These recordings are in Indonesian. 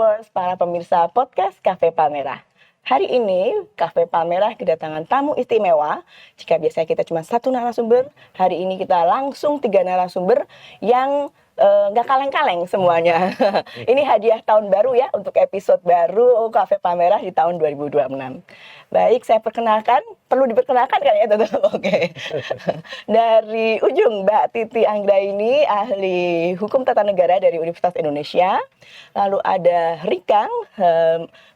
Tempers, para pemirsa podcast Cafe Palmerah. Hari ini Cafe Palmerah kedatangan tamu istimewa. Jika biasanya kita cuma satu narasumber, hari ini kita langsung 3 narasumber yang nggak kaleng-kaleng semuanya. Ini hadiah tahun baru ya untuk episode baru Cafe Palmerah di tahun 2026. Baik, saya perkenalkan. Perlu diperkenalkan kan ya, tetap? Oke. Dari ujung Mbak Titi Anggraini, ahli hukum tata negara dari Universitas Indonesia. Lalu ada Rikang,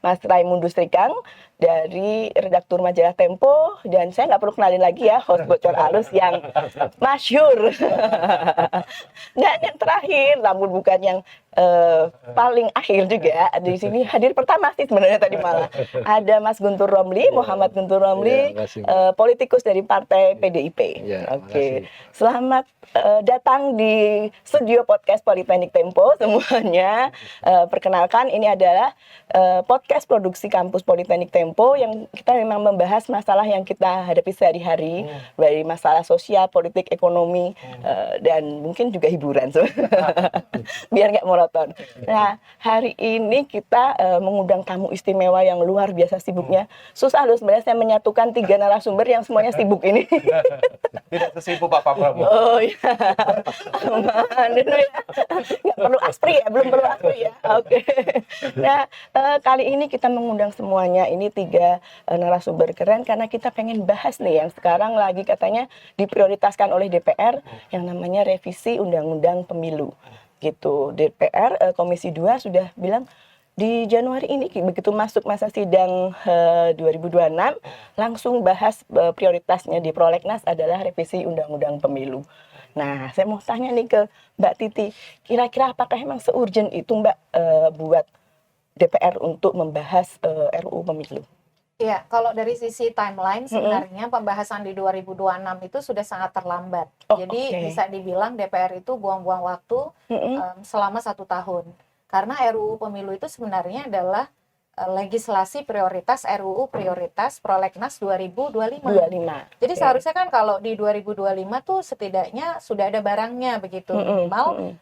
Mas Raimundus Rikang dari redaktur majalah Tempo, dan saya nggak perlu kenalin lagi ya host bocor halus yang masyhur. Dan yang terakhir, namun bukan yang paling akhir juga, di sini hadir pertama sih sebenarnya tadi malah ada Mas Guntur Romli, Muhammad Guntur Romli, politikus dari Partai PDIP. Oke. Selamat datang di studio podcast Politeknik Tempo semuanya. Perkenalkan, ini adalah podcast produksi kampus Politeknik Tempo yang kita memang membahas masalah yang kita hadapi sehari-hari, dari masalah sosial, politik, ekonomi, dan mungkin juga hiburan. Biar nggak monoton. Nah, hari ini kita mengundang tamu istimewa yang luar biasa sibuknya. Susah loh sebenarnya saya menyatukan 3 narasumber yang semuanya sibuk ini. Tidak sesibuk Pak Prabowo. Oh iya. Aman dulu ya. Nggak perlu aspri ya, belum perlu aspri ya. Oke. Nah, kali ini kita mengundang semuanya ini 3 narasumber keren karena kita pengen bahas nih yang sekarang lagi katanya diprioritaskan oleh DPR yang namanya revisi Undang-Undang Pemilu. Gitu. DPR Komisi 2 sudah bilang di Januari ini begitu masuk masa sidang 2026 langsung bahas prioritasnya di Prolegnas adalah revisi Undang-Undang Pemilu. Nah, saya mau tanya nih ke Mbak Titi, kira-kira apakah emang se-urgent itu Mbak buat DPR untuk membahas RUU Pemilu? Iya, kalau dari sisi timeline sebenarnya pembahasan di 2026 itu sudah sangat terlambat. Jadi bisa dibilang DPR itu buang-buang waktu selama 1 tahun. Karena RUU Pemilu itu sebenarnya adalah legislasi prioritas RUU prioritas Prolegnas 2025. Jadi seharusnya kan kalau di 2025 tuh setidaknya sudah ada barangnya begitu, minimal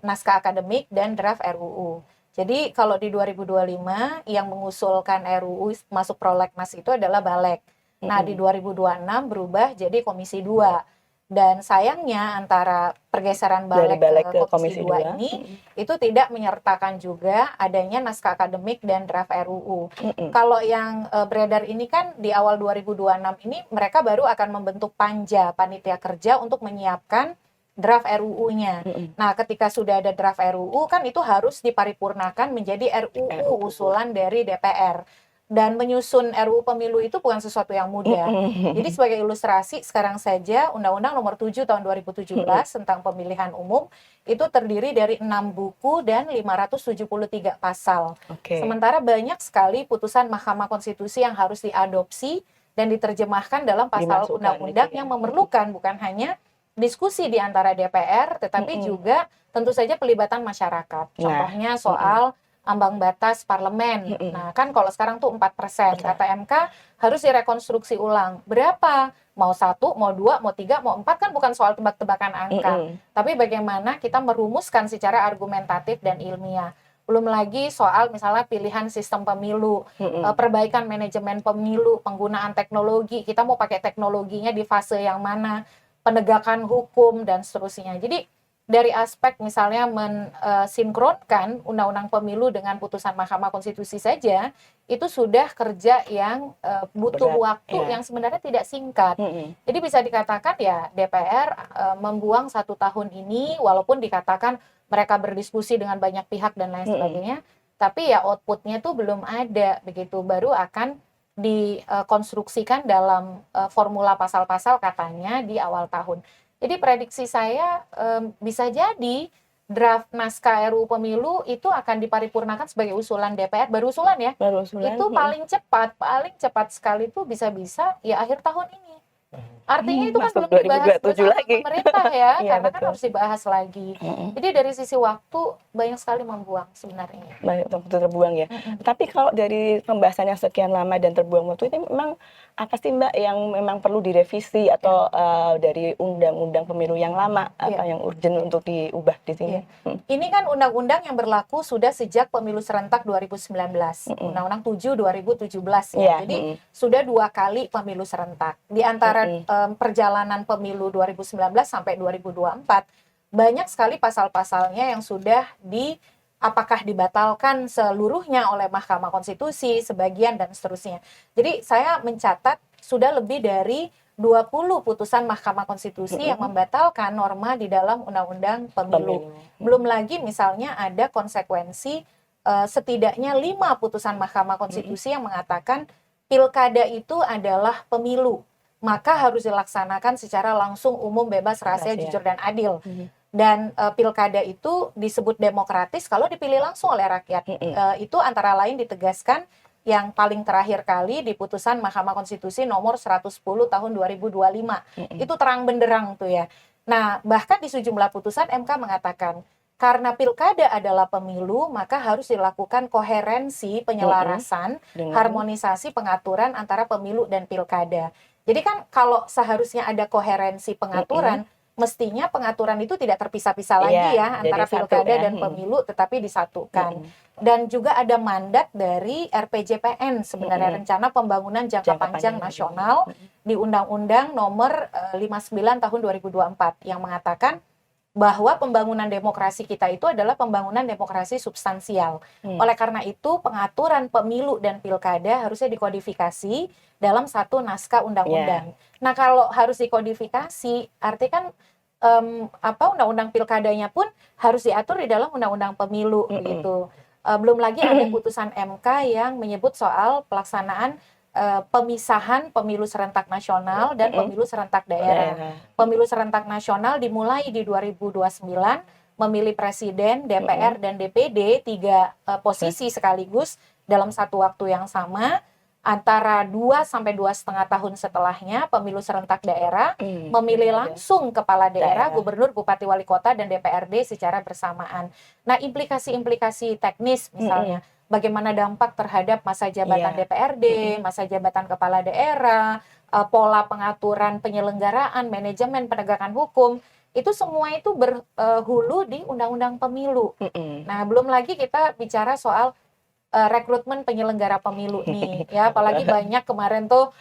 naskah akademik dan draft RUU. Jadi kalau di 2025 yang mengusulkan RUU masuk Prolegnas itu adalah Balek. Nah, di 2026 berubah jadi Komisi 2. Dan sayangnya antara pergeseran Balek ke Komisi 2 ini itu tidak menyertakan juga adanya naskah akademik dan draft RUU. Kalau yang beredar ini kan di awal 2026 ini mereka baru akan membentuk panja panitia kerja untuk menyiapkan draft RUU-nya. Nah, ketika sudah ada draft RUU kan itu harus diparipurnakan menjadi RUU usulan dari DPR. Dan menyusun RUU Pemilu itu bukan sesuatu yang mudah. Jadi sebagai ilustrasi, sekarang saja Undang-Undang Nomor 7 Tahun 2017 tentang Pemilihan Umum itu terdiri dari 6 buku dan 573 pasal. Sementara banyak sekali putusan Mahkamah Konstitusi yang harus diadopsi dan diterjemahkan dalam pasal undang-undang yang memerlukan bukan hanya diskusi di antara DPR, tetapi juga tentu saja pelibatan masyarakat. Contohnya soal ambang batas parlemen. Nah, kan kalau sekarang tuh 4%. Kata MK harus direkonstruksi ulang. Berapa? Mau 1, mau 2, mau 3, mau 4 kan bukan soal tebak-tebakan angka. Tapi bagaimana kita merumuskan secara argumentatif dan ilmiah. Belum lagi soal misalnya pilihan sistem pemilu, perbaikan manajemen pemilu, penggunaan teknologi. Kita mau pakai teknologinya di fase yang mana? Penegakan hukum dan seterusnya. Jadi dari aspek misalnya mensinkronkan undang-undang pemilu dengan putusan Mahkamah Konstitusi saja itu sudah kerja yang butuh waktu yang sebenarnya tidak singkat. Jadi bisa dikatakan ya DPR membuang 1 tahun ini walaupun dikatakan mereka berdiskusi dengan banyak pihak dan lain sebagainya, tapi ya outputnya tuh belum ada begitu, baru akan dikonstruksikan dalam formula pasal-pasal katanya di awal tahun. Jadi prediksi saya bisa jadi draft naskah RUU Pemilu itu akan diparipurnakan sebagai usulan DPR, baru usulan ya. Itu paling cepat sekali tuh bisa-bisa ya akhir tahun ini. Artinya itu kan masuk belum dibahas 2027 bersama lagi. pemerintah ya, Iya, karena kan betul. harus dibahas lagi. Jadi dari sisi waktu banyak sekali membuang sebenarnya. Banyak waktu terbuang ya. Tapi kalau dari pembahasan yang sekian lama dan terbuang waktu itu memang apa sih Mbak yang memang perlu direvisi atau dari undang-undang pemilu yang lama apa yang urgent untuk diubah di sini? Ini kan undang-undang yang berlaku sudah sejak pemilu serentak 2019, Undang-Undang 7 2017 ya. Jadi sudah 2 kali pemilu serentak. Di antara perjalanan pemilu 2019 sampai 2024 banyak sekali pasal-pasalnya yang sudah apakah dibatalkan seluruhnya oleh Mahkamah Konstitusi, sebagian dan seterusnya. Jadi saya mencatat sudah lebih dari 20 putusan Mahkamah Konstitusi yang membatalkan norma di dalam Undang-Undang Pemilu. Belum lagi misalnya ada konsekuensi setidaknya 5 putusan Mahkamah Konstitusi yang mengatakan pilkada itu adalah pemilu, maka harus dilaksanakan secara langsung, umum, bebas, rahasia, jujur, dan adil. Dan pilkada itu disebut demokratis kalau dipilih langsung oleh rakyat. Itu antara lain ditegaskan yang paling terakhir kali di putusan Mahkamah Konstitusi nomor 110 tahun 2025. Itu terang benderang tuh ya. Nah, bahkan di sejumlah putusan MK mengatakan karena pilkada adalah pemilu, maka harus dilakukan koherensi penyelarasan, harmonisasi pengaturan antara pemilu dan pilkada. Jadi kan kalau seharusnya ada koherensi pengaturan, mestinya pengaturan itu tidak terpisah-pisah lagi ya antara pilkada dan pemilu, tetapi disatukan. Dan juga ada mandat dari RPJPN sebenarnya, Rencana Pembangunan Jangka Panjang Nasional di Undang-Undang Nomor 59 Tahun 2024 yang mengatakan bahwa pembangunan demokrasi kita itu adalah pembangunan demokrasi substansial. Oleh karena itu, pengaturan pemilu dan pilkada harusnya dikodifikasi dalam satu naskah undang-undang. Nah, kalau harus dikodifikasi, artinya kan undang-undang pilkadanya pun harus diatur di dalam undang-undang pemilu gitu. Belum lagi ada putusan MK yang menyebut soal pelaksanaan pemisahan pemilu serentak nasional dan pemilu serentak daerah. Pemilu serentak nasional dimulai di 2029, memilih presiden, DPR, dan DPD 3 posisi sekaligus dalam satu waktu yang sama. Antara 2 sampai 2,5 tahun setelahnya pemilu serentak daerah, memilih langsung kepala daerah, gubernur, bupati, wali kota, dan DPRD secara bersamaan. Nah, implikasi-implikasi teknis misalnya, bagaimana dampak terhadap masa jabatan DPRD, masa jabatan kepala daerah, pola pengaturan penyelenggaraan, manajemen penegakan hukum, itu semua itu berhulu di Undang-Undang Pemilu. Nah, belum lagi kita bicara soal rekrutmen penyelenggara pemilu nih, ya apalagi banyak kemarin tuh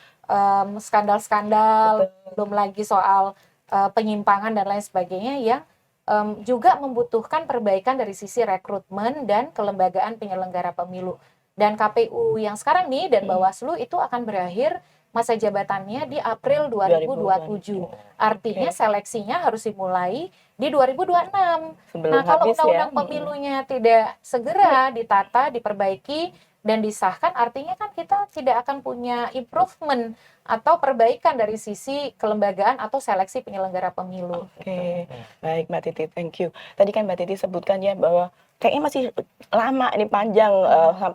skandal-skandal, belum lagi soal penyimpangan dan lain sebagainya yang juga membutuhkan perbaikan dari sisi rekrutmen dan kelembagaan penyelenggara pemilu. Dan KPU yang sekarang nih dan Bawaslu itu akan berakhir masa jabatannya di April 2027. Artinya seleksinya harus dimulai di 2026. Nah, kalau undang-undang pemilunya tidak segera ditata, diperbaiki, dan disahkan, artinya kan kita tidak akan punya improvement atau perbaikan dari sisi kelembagaan atau seleksi penyelenggara pemilu. Oke, baik Mbak Titi, thank you. Tadi kan Mbak Titi sebutkan ya bahwa kayaknya masih lama, ini panjang,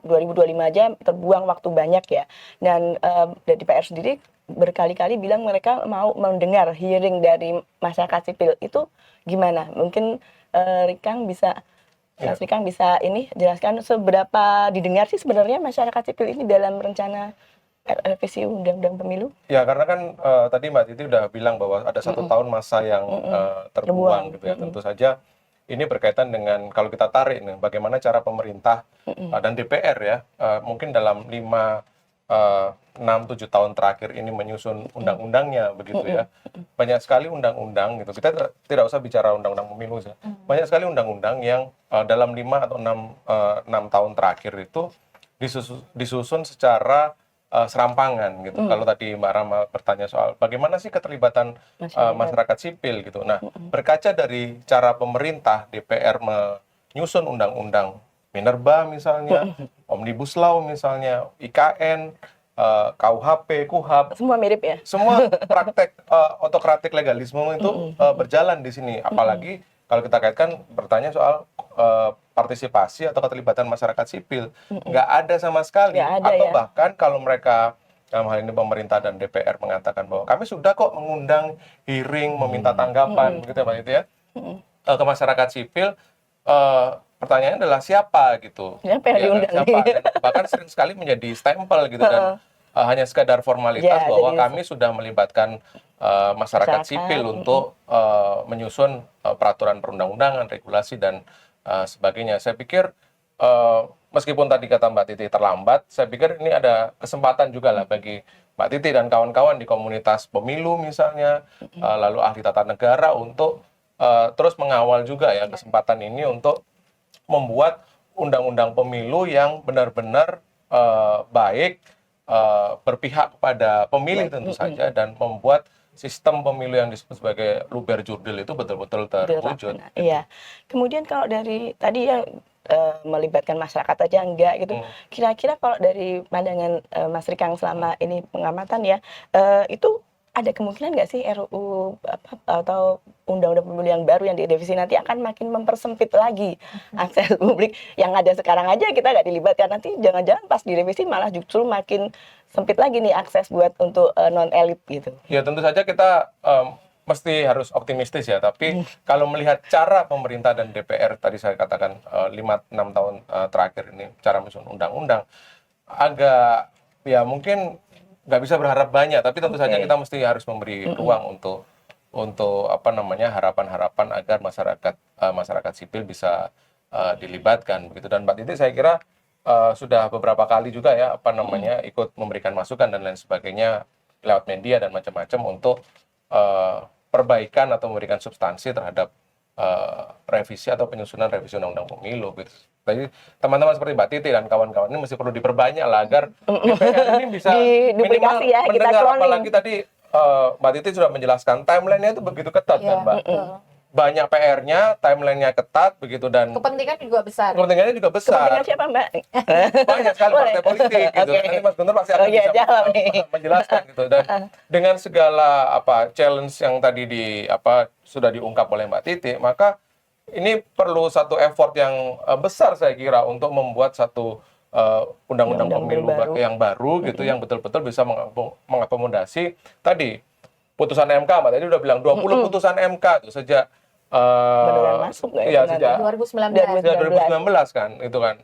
2025 aja terbuang waktu banyak ya. Dan dari DPR sendiri berkali-kali bilang mereka mau mendengar hearing dari masyarakat sipil. Itu gimana? Mungkin Rikang bisa Mas Rikang bisa ini jelaskan seberapa didengar sih sebenarnya masyarakat sipil ini dalam rencana revisi Undang-Undang Pemilu? Ya, karena kan tadi Mbak Titi udah bilang bahwa ada 1 tahun masa yang terbuang gitu ya. Tentu saja ini berkaitan dengan kalau kita tarik nih, bagaimana cara pemerintah dan DPR ya, mungkin dalam 6-7 tahun terakhir ini menyusun undang-undangnya begitu ya. Banyak sekali undang-undang gitu. Kita tidak usah bicara undang-undang pemilu ya. Banyak sekali undang-undang yang dalam 5 atau 6 tahun terakhir itu disusun secara serampangan gitu. Kalau tadi Mbak Rama bertanya soal bagaimana sih keterlibatan masyarakat sipil gitu. Nah, berkaca dari cara pemerintah DPR menyusun undang-undang Minerba misalnya, Omnibus Law misalnya, IKN, KUHP, KUHAP, semua mirip ya? Semua praktek otokratik legalisme itu berjalan di sini. Apalagi kalau kita kaitkan bertanya soal partisipasi atau keterlibatan masyarakat sipil, nggak ada sama sekali. Nggak ada, atau ya? bahkan kalau mereka dalam hal ini pemerintah dan DPR mengatakan bahwa kami sudah kok mengundang hearing, meminta tanggapan, begitu ya Pak itu ya, ke masyarakat sipil. Pertanyaannya adalah siapa gitu, Siapa yang diundang siapa? nih? Dan bahkan sering sekali menjadi stempel gitu dan hanya sekadar formalitas Ya, bahwa jadi kami sudah melibatkan masyarakat sipil untuk menyusun peraturan perundang-undangan, regulasi dan sebagainya. Saya pikir meskipun tadi kata Mbak Titi terlambat, saya pikir ini ada kesempatan juga lah bagi Mbak Titi dan kawan-kawan di komunitas pemilu misalnya, lalu ahli tata negara untuk terus mengawal juga ya kesempatan ini untuk membuat undang-undang pemilu yang benar-benar baik, berpihak kepada pemilih tentu saja, dan membuat sistem pemilu yang disebut sebagai luber jurdil itu betul-betul terwujud. Iya. Kemudian kalau dari tadi yang melibatkan masyarakat aja enggak gitu. Kira-kira kalau dari pandangan Mas Rikang selama ini pengamatan ya, itu ada kemungkinan nggak sih RUU atau undang-undang pemilu yang baru yang direvisi nanti akan makin mempersempit lagi akses publik yang ada sekarang aja kita nggak dilibatkan, nanti jangan-jangan pas direvisi malah justru makin sempit lagi nih akses buat untuk non elit gitu. Ya tentu saja kita mesti harus optimistis ya, tapi kalau melihat cara pemerintah dan DPR tadi saya katakan 5-6 tahun terakhir ini cara menyusun undang-undang agak ya mungkin nggak bisa berharap banyak, tapi tentu saja kita mesti harus memberi ruang untuk apa namanya harapan-harapan agar masyarakat sipil bisa dilibatkan begitu. Dan Mbak Titi saya kira sudah beberapa kali juga ya apa namanya ikut memberikan masukan dan lain sebagainya lewat media dan macam-macam untuk perbaikan atau memberikan substansi terhadap revisi atau penyusunan revisi undang-undang pemilu gitu. Jadi teman-teman seperti Mbak Titi dan kawan-kawan ini mesti perlu diperbanyak lah agar DPR ini bisa minimal ya, mendengar, apalagi tadi Mbak Titi sudah menjelaskan timeline-nya itu begitu ketat kan Mbak. Banyak PR-nya, timeline-nya ketat begitu, dan kepentingan juga besar. Kepentingannya juga besar. Kepentingan siapa Mbak? Banyak sekali partai politik gitu. Nanti Mas Guntur pasti akan bisa menjelaskan gitu. Dan dengan segala challenge yang tadi sudah diungkap oleh Mbak Titi, maka ini perlu satu effort yang besar saya kira untuk membuat satu undang-undang pemilu yang baru gitu, yang betul-betul bisa mengakomodasi tadi putusan MK. Mbak tadi udah bilang 20 putusan MK tuh sejak masuk sejak 2019 kan itu kan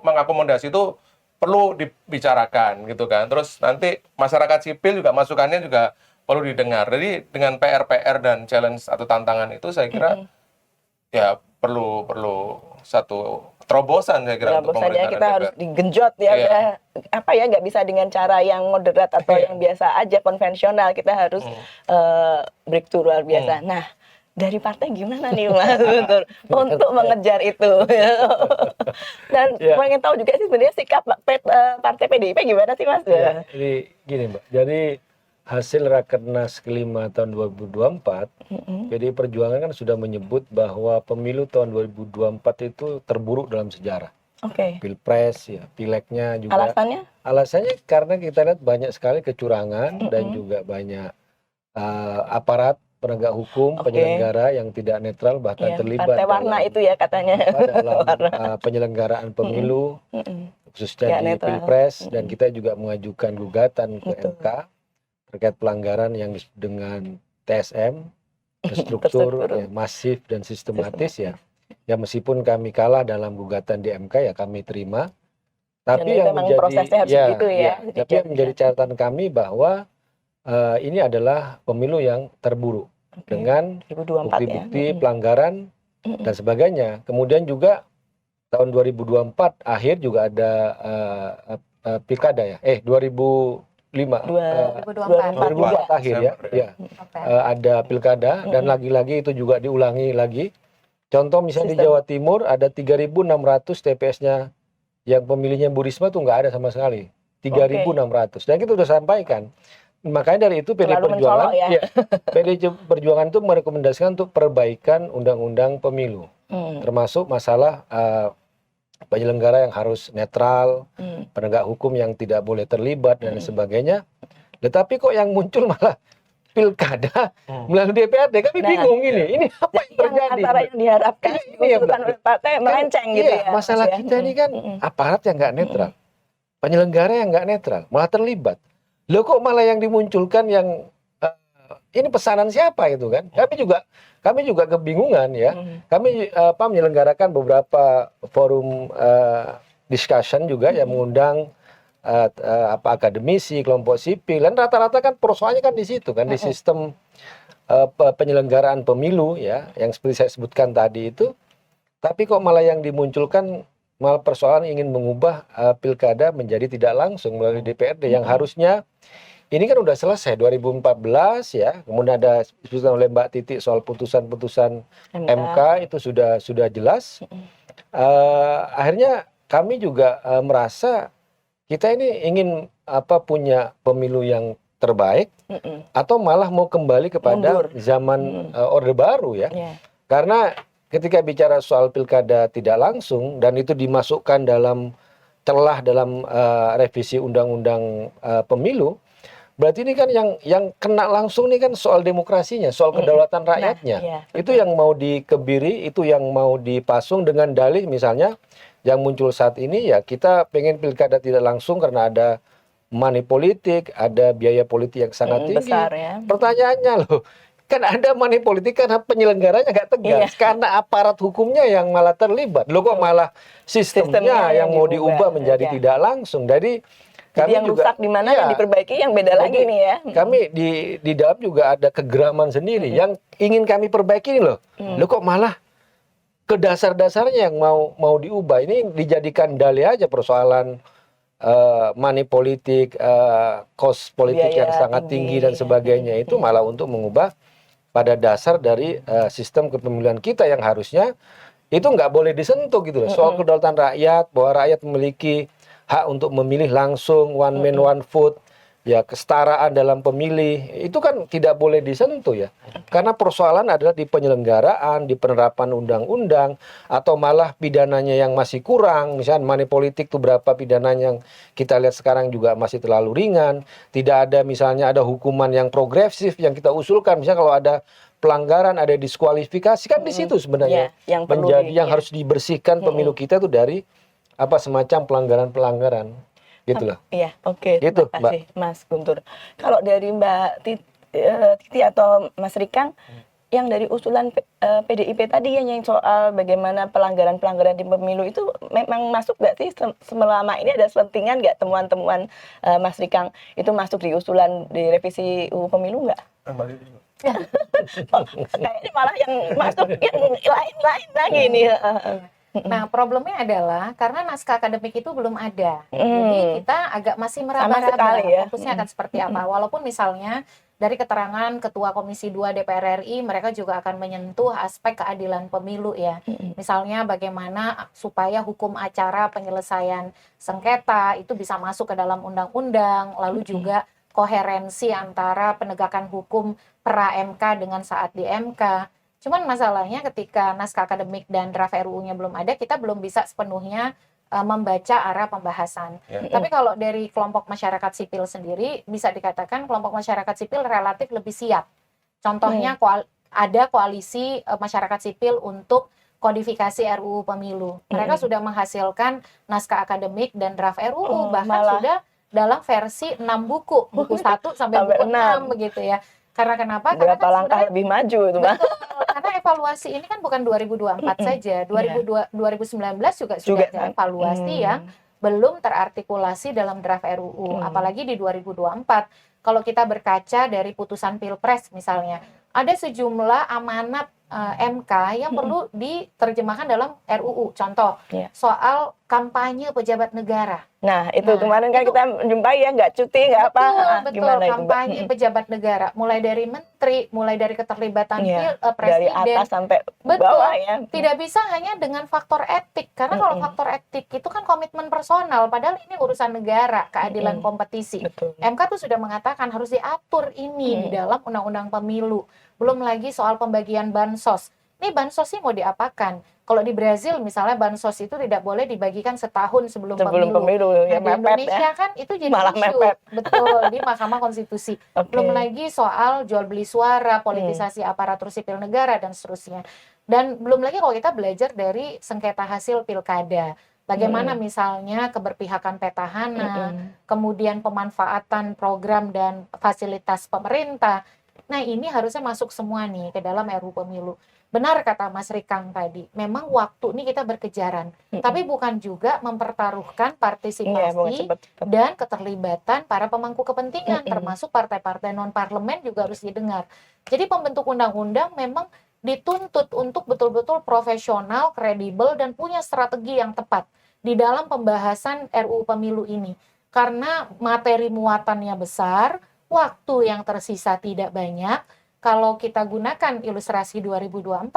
mengakomodasi itu perlu dibicarakan gitu kan. Terus nanti masyarakat sipil juga masukannya juga perlu didengar. Jadi dengan PR dan challenge atau tantangan itu saya kira ya perlu satu terobosan saya kira untuk pemerintah. Kita harus digenjot ya, nggak bisa dengan cara yang moderat atau yang biasa aja konvensional, kita harus breakthrough luar biasa. Nah, dari partai gimana nih Mas Guntur untuk mengejar itu? Dan pengen tahu juga sih sebenarnya sikap partai PDIP gimana sih Mas? Ya, jadi gini Mbak, jadi hasil Rakernas kelima tahun 2024, PDI Perjuangan kan sudah menyebut bahwa pemilu tahun 2024 itu terburuk dalam sejarah. Pilpres, ya, pileknya juga. Alasannya? Alasannya karena kita lihat banyak sekali kecurangan dan juga banyak aparat penegak hukum, penyelenggara yang tidak netral bahkan terlibat partai warna itu ya katanya dalam penyelenggaraan pemilu, khususnya di Pilpres, dan kita juga mengajukan gugatan ke MK terkait pelanggaran yang disebut dengan TSM, terstruktur, masif dan sistematis ya. Ya meskipun kami kalah dalam gugatan di MK ya kami terima. Tapi yang menjadi menjadi catatan kami bahwa ini adalah pemilu yang terburuk dengan bukti-bukti pelanggaran dan sebagainya. Kemudian juga tahun 2024 akhir juga ada pilkada ya. 2024 akhir ya. Ada pilkada dan lagi-lagi itu juga diulangi lagi. Contoh misalnya di Jawa Timur ada 3.600 TPS-nya yang pemilihnya Bu Risma tuh nggak ada sama sekali. 3.600. Dan kita sudah sampaikan. Makanya dari itu PDI Perjuangan PDI Perjuangan itu merekomendasikan untuk perbaikan undang-undang pemilu. Termasuk masalah penyelenggara yang harus netral, penegak hukum yang tidak boleh terlibat dan sebagainya. Tetapi kok yang muncul malah pilkada melalui DPRD, kami bingung ini apa yang terjadi? Antara yang diharapkan oleh partai melenceng gitu ya. Masalah kita ini kan aparat yang nggak netral, penyelenggara yang nggak netral, malah terlibat. Loh kok malah yang dimunculkan yang ini pesanan siapa itu kan? Kami juga kebingungan ya. Kami menyelenggarakan beberapa forum discussion juga yang mengundang akademisi, kelompok sipil, dan rata-rata kan persoalannya kan di situ kan, di sistem penyelenggaraan pemilu ya, yang seperti saya sebutkan tadi itu. Tapi kok malah yang dimunculkan malah persoalan ingin mengubah pilkada menjadi tidak langsung melalui DPRD yang harusnya ini kan udah selesai 2014 ya, kemudian ada disebutkan oleh Mbak Titi soal putusan-putusan MK itu sudah jelas. Akhirnya kami juga merasa kita ini ingin punya pemilu yang terbaik atau malah mau kembali kepada zaman Orde Baru ya. Karena ketika bicara soal pilkada tidak langsung dan itu dimasukkan dalam celah dalam revisi undang-undang pemilu, berarti ini kan yang kena langsung nih kan soal demokrasinya, soal kedaulatan rakyatnya. Itu yang mau dikebiri, itu yang mau dipasung dengan dalih misalnya yang muncul saat ini ya kita pengen pilkada tidak langsung karena ada money politik, ada biaya politik yang sangat tinggi. Besar, ya. Pertanyaannya loh, kan ada money politik karena penyelenggaranya nggak tegas, karena aparat hukumnya yang malah terlibat. Loh kok malah sistemnya yang mau diubah menjadi tidak langsung. Jadi yang juga, rusak di mana yang diperbaiki yang beda lagi nih ya. Kami di dalam juga ada kegeraman sendiri yang ingin kami perbaiki nih loh. Loh kok malah ke dasar-dasarnya yang mau diubah. Ini dijadikan dalih aja persoalan money politik, cost politik yang sangat tinggi dan sebagainya itu malah untuk mengubah pada dasar dari sistem kepemilian kita yang harusnya itu nggak boleh disentuh gitu loh. Soal kedaulatan rakyat, bahwa rakyat memiliki hak untuk memilih langsung, one man one vote, ya kesetaraan dalam pemilih, itu kan tidak boleh disentuh ya. Karena persoalan adalah di penyelenggaraan, di penerapan undang-undang, atau malah pidananya yang masih kurang. Misalnya money politik itu berapa pidananya yang kita lihat sekarang juga masih terlalu ringan. Tidak ada misalnya ada hukuman yang progresif yang kita usulkan. Misalnya kalau ada pelanggaran, ada diskualifikasi, kan di situ sebenarnya yang harus dibersihkan pemilu kita itu dari semacam pelanggaran-pelanggaran gitu loh. Iya, oke. Gitu, terima kasih, Mas Guntur. Kalau dari Mbak Titi atau Mas Rikang, yang dari usulan PDIP tadi yang soal bagaimana pelanggaran-pelanggaran di pemilu itu memang masuk nggak sih selama ini ada selentingan nggak temuan-temuan Mas Rikang itu masuk di usulan di revisi UU Pemilu nggak? Kayaknya malah yang masuk yang lain-lain lagi nih. Nah, problemnya adalah karena naskah akademik itu belum ada. Jadi kita agak masih meraba-raba fokusnya akan seperti apa. Walaupun misalnya dari keterangan Ketua Komisi 2 DPR RI, mereka juga akan menyentuh aspek keadilan pemilu ya. Misalnya bagaimana supaya hukum acara penyelesaian sengketa itu bisa masuk ke dalam undang-undang, lalu juga koherensi antara penegakan hukum pra MK dengan saat di MK. Cuman masalahnya ketika naskah akademik dan draft RUU-nya belum ada, kita belum bisa sepenuhnya membaca arah pembahasan. Tapi kalau dari kelompok masyarakat sipil sendiri, bisa dikatakan kelompok masyarakat sipil relatif lebih siap. Contohnya ada koalisi masyarakat sipil untuk kodifikasi RUU Pemilu. Mereka sudah menghasilkan naskah akademik dan draft RUU, bahkan sudah dalam versi 6 buku 1 sampai buku 6 begitu ya. Karena kenapa? Berapa karena langkah lebih maju itu, Mbak? Karena evaluasi ini kan bukan 2024 saja, 2019 juga sudah ada evaluasi yang belum terartikulasi dalam draft RUU, apalagi di 2024. Kalau kita berkaca dari putusan Pilpres misalnya, ada sejumlah amanat MK yang perlu diterjemahkan dalam RUU. Contoh, soal kampanye pejabat negara. Nah, itu kemarin kan kita jumpai ya, nggak cuti, nggak apa. Betul, kampanye pejabat negara. Mulai dari menteri, mulai dari keterlibatan presiden. Dari atas sampai bawah ya. Tidak bisa hanya dengan faktor etik. Karena kalau faktor etik itu kan komitmen personal. Padahal ini urusan negara, keadilan kompetisi. MK tuh sudah mengatakan harus diatur ini di dalam undang-undang pemilu. Belum lagi soal pembagian bansos. Ini bansos sih mau diapakan? Kalau di Brazil misalnya bansos itu tidak boleh dibagikan setahun sebelum pemilu. Ya, di Indonesia kan itu jadi malah isu. mepet. Betul, di Mahkamah Konstitusi. Belum lagi soal jual beli suara, politisasi aparatur sipil negara dan seterusnya. Dan belum lagi kalau kita belajar dari sengketa hasil pilkada. Bagaimana misalnya keberpihakan petahana, kemudian pemanfaatan program dan fasilitas pemerintah. Nah, ini harusnya masuk semua nih ke dalam RUU Pemilu. Benar kata Mas Rikang tadi, memang waktu ini kita berkejaran, tapi bukan juga mempertaruhkan partisipasi dan keterlibatan para pemangku kepentingan, termasuk partai-partai non-parlemen juga harus didengar. Jadi pembentuk undang-undang memang dituntut untuk betul-betul profesional, kredibel, dan punya strategi yang tepat di dalam pembahasan RUU Pemilu ini. Karena materi muatannya besar, waktu yang tersisa tidak banyak. Kalau kita gunakan ilustrasi 2024,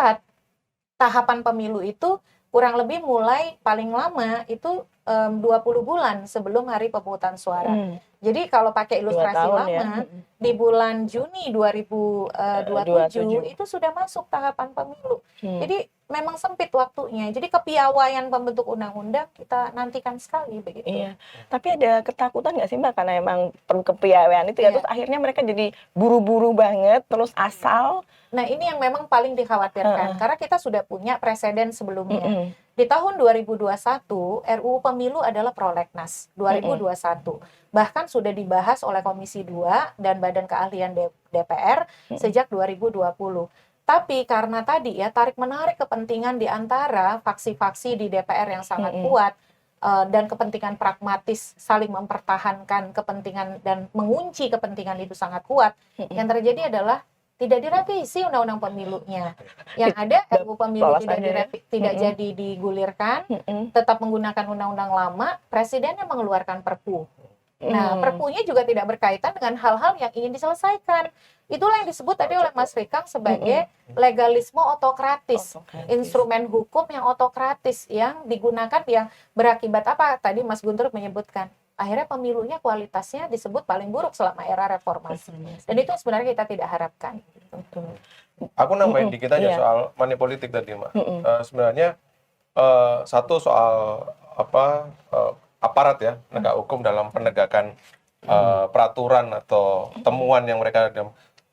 tahapan pemilu itu kurang lebih mulai paling lama itu 20 bulan sebelum hari pemungutan suara. Jadi kalau pakai ilustrasi lama, di bulan Juni 2027 itu sudah masuk tahapan pemilu. Jadi memang sempit waktunya. Jadi kepiawaian pembentuk undang-undang kita nantikan sekali begitu. Iya. Tapi ada ketakutan nggak sih Mbak, karena emang perlu kepiawaian itu ya, terus akhirnya mereka jadi buru-buru banget, terus asal. Nah, ini yang memang paling dikhawatirkan karena kita sudah punya preseden sebelumnya. Di tahun 2021 RUU Pemilu adalah prolegnas 2021. Bahkan sudah dibahas oleh Komisi 2 dan Badan Keahlian DPR sejak 2020. Tapi karena tadi ya tarik-menarik kepentingan di antara faksi-faksi di DPR yang sangat kuat dan kepentingan pragmatis saling mempertahankan kepentingan dan mengunci kepentingan itu sangat kuat, yang terjadi adalah tidak direvisi undang-undang pemilunya. Yang ada RUU Pemilu tidak jadi digulirkan, tetap menggunakan undang-undang lama, presidennya mengeluarkan Perpu. Nah, Perpunya juga tidak berkaitan dengan hal-hal yang ingin diselesaikan. Itulah yang disebut tadi oleh Mas Rikang sebagai legalisme otokratis, instrumen hukum yang otokratis yang digunakan yang berakibat apa? Tadi Mas Guntur menyebutkan, akhirnya pemilunya kualitasnya disebut paling buruk selama era reformasi. Dan itu sebenarnya kita tidak harapkan. Aku nambahin dikit aja soal money politik tadi, Mbak. Sebenarnya satu soal aparat ya, penegak hukum dalam penegakan peraturan atau temuan yang mereka ada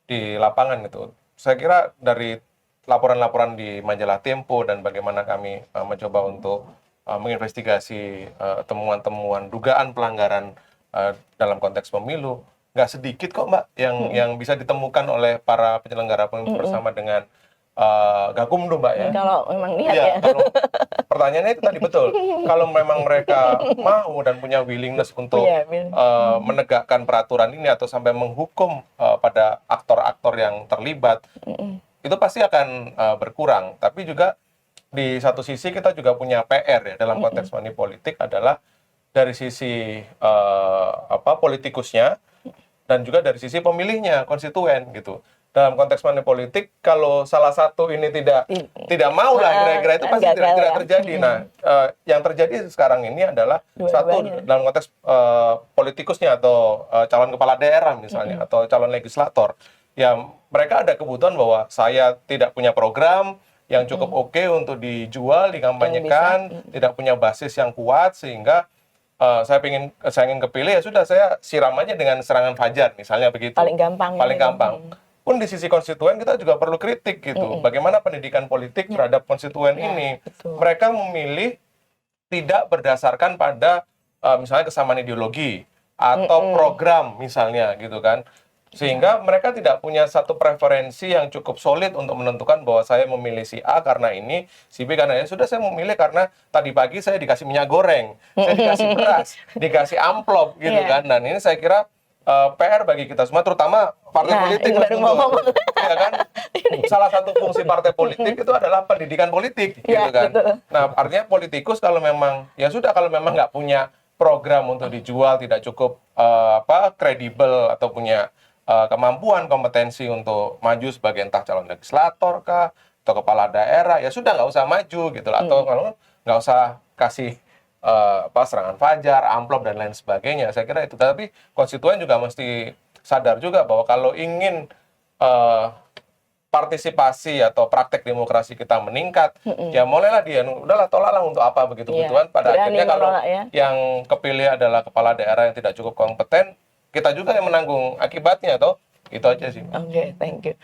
di lapangan itu. Saya kira dari laporan-laporan di majalah Tempo dan bagaimana kami mencoba untuk menginvestigasi temuan-temuan dugaan pelanggaran dalam konteks pemilu, nggak sedikit kok Mbak yang bisa ditemukan oleh para penyelenggara pemilu bersama dengan Gakumdu Mbak ya. Kalau memang niat ya. Kalau pertanyaannya itu tadi betul. Kalau memang mereka mau dan punya willingness untuk menegakkan peraturan ini atau sampai menghukum pada aktor-aktor yang terlibat, itu pasti akan berkurang. Tapi juga di satu sisi kita juga punya PR ya dalam konteks money politik adalah dari sisi politikusnya dan juga dari sisi pemilihnya, konstituen gitu. Dalam konteks money politik, kalau salah satu ini tidak mau lah kira-kira itu pasti tidak terjadi. Nah, yang terjadi sekarang ini adalah satu dalam konteks politikusnya atau calon kepala daerah misalnya atau calon legislator, ya mereka ada kebutuhan bahwa saya tidak punya program yang cukup oke untuk dijual, dikampanyekan, tidak punya basis yang kuat sehingga saya ingin kepilih, ya sudah saya siram aja dengan serangan fajar misalnya begitu. Paling gampang. Pun di sisi konstituen kita juga perlu kritik gitu. Bagaimana pendidikan politik terhadap konstituen ini. Betul. Mereka memilih tidak berdasarkan pada misalnya kesamaan ideologi atau program misalnya gitu kan. Sehingga mereka tidak punya satu preferensi yang cukup solid untuk menentukan bahwa saya memilih si A karena ini, si B karena ini. Sudah saya memilih karena tadi pagi saya dikasih minyak goreng, saya dikasih beras, dikasih amplop gitu kan. Dan ini saya kira PR bagi kita semua, terutama partai politik. Ya kan? Salah satu fungsi partai politik itu adalah pendidikan politik, gitu kan. Betul. Nah, artinya politikus kalau memang ya sudah, kalau memang nggak punya program untuk dijual, tidak cukup kredibel atau punya kemampuan, kompetensi untuk maju sebagai entah calon legislator kah atau kepala daerah, ya sudah nggak usah maju gitu lah. Atau kalau nggak usah kasih serangan fajar, amplop dan lain sebagainya. Saya kira itu. Tapi konstituen juga mesti sadar juga bahwa kalau ingin partisipasi atau praktek demokrasi kita meningkat, ya mulailah dia, udahlah tolaklah untuk apa begitu-begituan. Pada akhirnya kalau yang kepilih adalah kepala daerah yang tidak cukup kompeten, kita juga yang menanggung akibatnya, toh. Itu aja sih. Oke, thank you.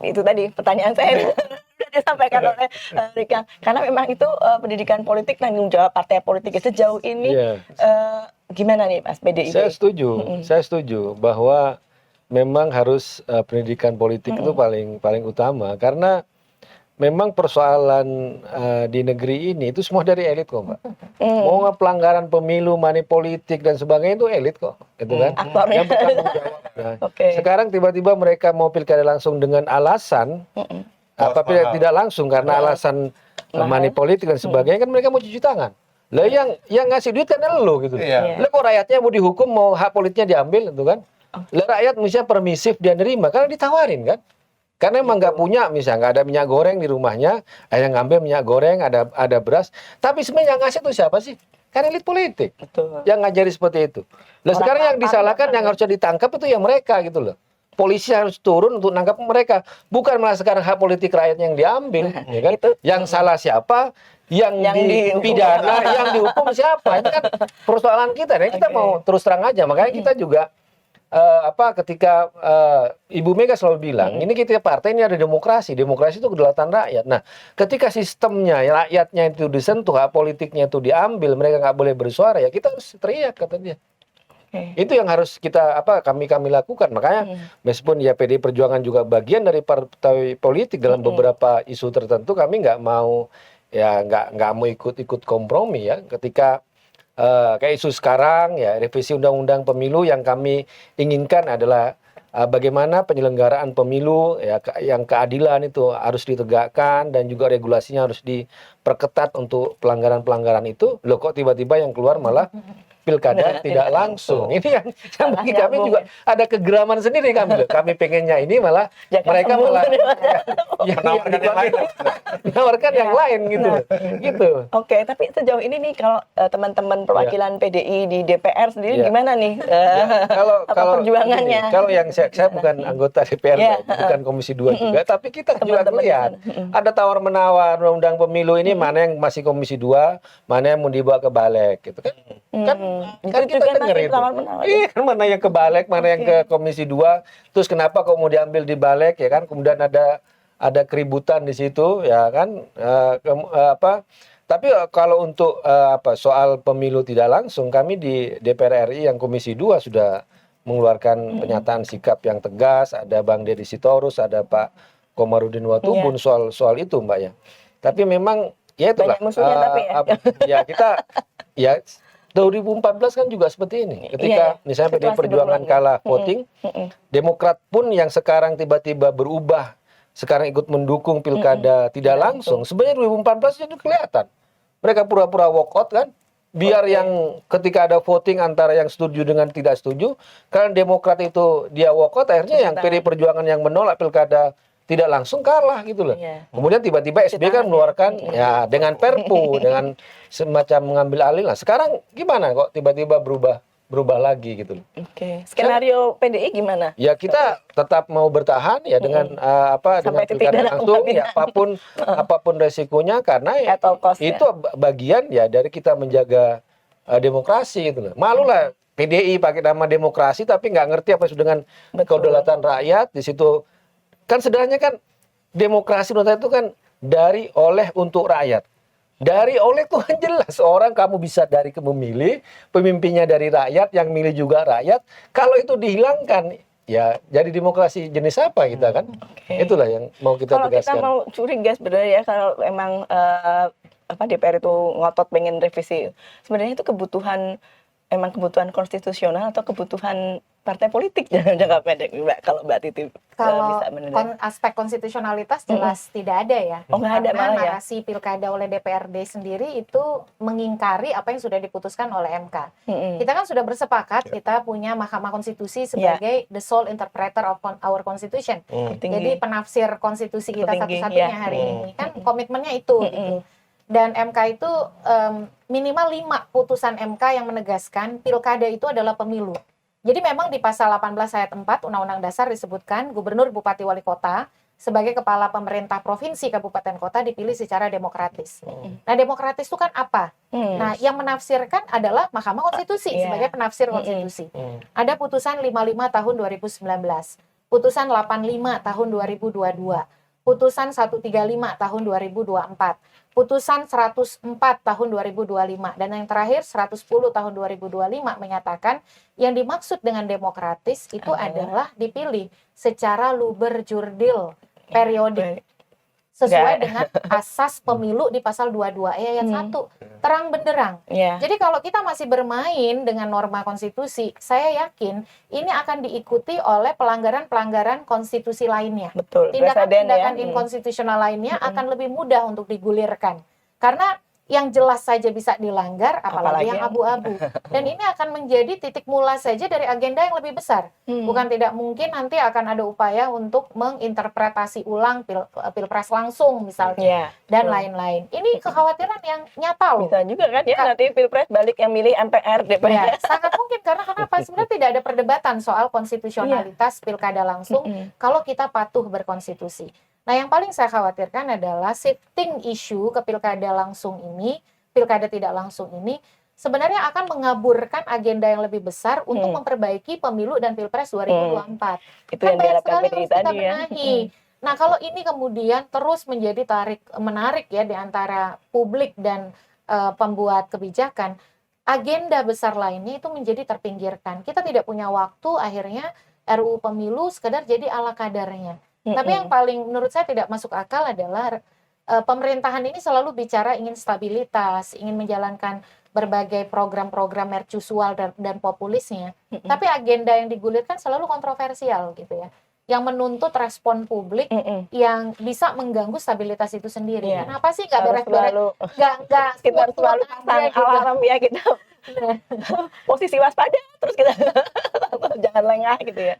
Itu tadi pertanyaan saya. disampaikan oleh Rika. Karena memang itu pendidikan politik tanggung jawab partai politik. Sejauh ini gimana nih Mas PDIP? Saya setuju bahwa memang harus pendidikan politik itu paling utama karena memang persoalan di negeri ini itu semua dari elit kok, Mbak. Mau pelanggaran pemilu, money politik dan sebagainya itu elit kok, gitu kan? Yang bertanggung jawab. Nah, sekarang tiba-tiba mereka mau pilkada langsung dengan alasan apabila tidak langsung karena alasan money politik dan sebagainya kan mereka mau cuci tangan. Lah yang ngasih duit kan elu gitu. Lah kok rakyatnya mau dihukum, mau hak politiknya diambil gitu kan? Lah rakyat misalnya permisif dia nerima karena ditawarin kan? Karena emang nggak punya, misalnya nggak ada minyak goreng di rumahnya, yang ngambil minyak goreng, ada beras. Tapi sebenarnya yang ngasih itu siapa sih? Kan elit politik. Betul. Yang ngajari seperti itu. Nah sekarang yang disalahkan, yang harusnya ditangkap itu yang mereka gitu loh. Polisi harus turun untuk nangkap mereka. Bukan malah sekarang hak politik rakyat yang diambil. Ya kan? Yang salah siapa? Yang dipidana, yang dihukum siapa? Ini kan persoalan kita. Nah, kita mau terus terang aja. Makanya kita juga ketika Ibu Mega selalu bilang, ini kita partai ini ada demokrasi itu kedaulatan rakyat. Nah, ketika sistemnya rakyatnya itu disentuh, hak politiknya itu diambil, mereka nggak boleh bersuara, ya kita harus teriak kata dia. Itu yang harus kita kami lakukan. Makanya meskipun ya PDI Perjuangan juga bagian dari partai politik dalam beberapa isu tertentu, kami nggak mau ikut kompromi ya ketika kayak isu sekarang ya revisi undang-undang pemilu yang kami inginkan adalah bagaimana penyelenggaraan pemilu ya yang keadilan itu harus ditegakkan dan juga regulasinya harus diperketat untuk pelanggaran-pelanggaran itu. Loh kok tiba-tiba yang keluar malah pilkada tidak langsung. Ini yang bagi kami juga ada kegeraman sendiri kami. Kami pengennya ini malah mereka malah menawarkan yang lain gitu. Gitu. Oke, tapi sejauh ini nih kalau teman-teman perwakilan PDI di DPR sendiri gimana nih kalau perjuangannya? Kalau yang saya bukan anggota DPR, bukan Komisi 2 juga, tapi kita juga melihat ada tawar-menawar undang pemilu ini mana yang masih Komisi 2, mana yang mau dibawa ke Balik gitu kan. Kan kita dengar itu. Iya, kan mana yang ke Balik, mana yang ke Komisi 2, terus kenapa kok mau diambil di Balik ya kan? Kemudian ada keributan di situ ya kan tapi kalau untuk soal pemilu tidak langsung kami di DPR RI yang Komisi 2 sudah mengeluarkan pernyataan sikap yang tegas, ada Bang Deddy Sitorus, ada Pak Komarudin Watubun soal itu Mbak ya. Tapi memang ya itulah kita 2014 kan juga seperti ini. Ketika misalnya PDI Perjuangan kalah voting, Demokrat pun yang sekarang tiba-tiba berubah, sekarang ikut mendukung pilkada tidak langsung. Sebenarnya 2014 itu kelihatan. Mereka pura-pura walk out kan, biar yang ketika ada voting antara yang setuju dengan tidak setuju, karena Demokrat itu dia walk out, akhirnya yang PDI Perjuangan yang menolak pilkada tidak langsung kalah gitu loh. Kemudian tiba-tiba SBY kan mengeluarkan ya dengan Perpu, dengan semacam mengambil alih lah. Sekarang gimana kok tiba-tiba berubah lagi gitu loh. Skenario PDI gimana? Ya kita tetap mau bertahan ya dengan dengan pilkada langsung ya apapun resikonya karena ya, itu bagian ya dari kita menjaga demokrasi gitu loh. Malu lah PDI pakai nama demokrasi tapi nggak ngerti apa itu dengan kedaulatan rakyat di situ. Kan sebenarnya kan demokrasi menurut saya itu kan dari oleh untuk rakyat. Dari oleh itu kan jelas orang kamu bisa dari memilih pemimpinnya dari rakyat, yang milih juga rakyat. Kalau itu dihilangkan ya jadi demokrasi jenis apa kita kan? Itulah yang mau kita tegaskan. Kalau kita mau curiga sebenarnya ya kalau emang DPR itu ngotot pengen revisi, sebenarnya itu kebutuhan konstitusional atau kebutuhan partai politik jangka pendek Mbak, kalau Mbak Titi bisa menilai. Aspek konstitusionalitas jelas tidak ada ya. Nggak ada malah ya. Narasi pilkada oleh DPRD sendiri itu mengingkari apa yang sudah diputuskan oleh MK. Kita kan sudah bersepakat kita punya Mahkamah Konstitusi sebagai the sole interpreter of our constitution. Jadi penafsir konstitusi kita satu-satunya hari ini kan komitmennya itu gitu. Dan MK itu minimal 5 putusan MK yang menegaskan pilkada itu adalah pemilu. Jadi memang di pasal 18 ayat 4 Undang-Undang Dasar disebutkan gubernur, bupati, wali kota sebagai kepala pemerintah provinsi, kabupaten, kota dipilih secara demokratis. Nah, demokratis itu kan apa? Nah, yang menafsirkan adalah Mahkamah Konstitusi sebagai penafsir konstitusi. Ada putusan 55 tahun 2019, putusan 85 tahun 2022, putusan 135 tahun 2024, putusan 104 tahun 2025, dan yang terakhir 110 tahun 2025 menyatakan yang dimaksud dengan demokratis itu adalah dipilih secara luber jurdil periodik sesuai dengan asas pemilu di pasal 22 ayat 1, terang benderang. Jadi kalau kita masih bermain dengan norma konstitusi, saya yakin ini akan diikuti oleh pelanggaran-pelanggaran konstitusi lainnya. Betul. Tindakan-tindakan inkonstitusional lainnya akan lebih mudah untuk digulirkan. Karena yang jelas saja bisa dilanggar, apalagi yang abu-abu. Dan ini akan menjadi titik mula saja dari agenda yang lebih besar. Bukan tidak mungkin nanti akan ada upaya untuk menginterpretasi ulang pilpres langsung misalnya, dan lain-lain. Ini kekhawatiran yang nyata loh. Bisa juga kan ya, nanti pilpres balik yang milih MPR, DPR. Ya, sangat mungkin, karena kenapa? Sebenarnya tidak ada perdebatan soal konstitusionalitas pilkada langsung kalau kita patuh berkonstitusi. Nah, yang paling saya khawatirkan adalah shifting issue ke pilkada langsung ini, pilkada tidak langsung ini, sebenarnya akan mengaburkan agenda yang lebih besar untuk memperbaiki pemilu dan pilpres 2024. Itu yang diharapkan PDI tadi ya. Nah, kalau ini kemudian terus menjadi menarik ya di antara publik dan pembuat kebijakan, agenda besar lainnya itu menjadi terpinggirkan. Kita tidak punya waktu, akhirnya RUU pemilu sekedar jadi ala kadarnya. Tapi yang paling menurut saya tidak masuk akal adalah pemerintahan ini selalu bicara ingin stabilitas, ingin menjalankan berbagai program-program mercusual dan populisnya. Tapi agenda yang digulirkan selalu kontroversial gitu ya, yang menuntut respon publik yang bisa mengganggu stabilitas itu sendiri. Kenapa sih nggak beres-beres? Nggak kita selalu pasang alarm ya, kita posisi waspada terus kita jangan lengah gitu ya.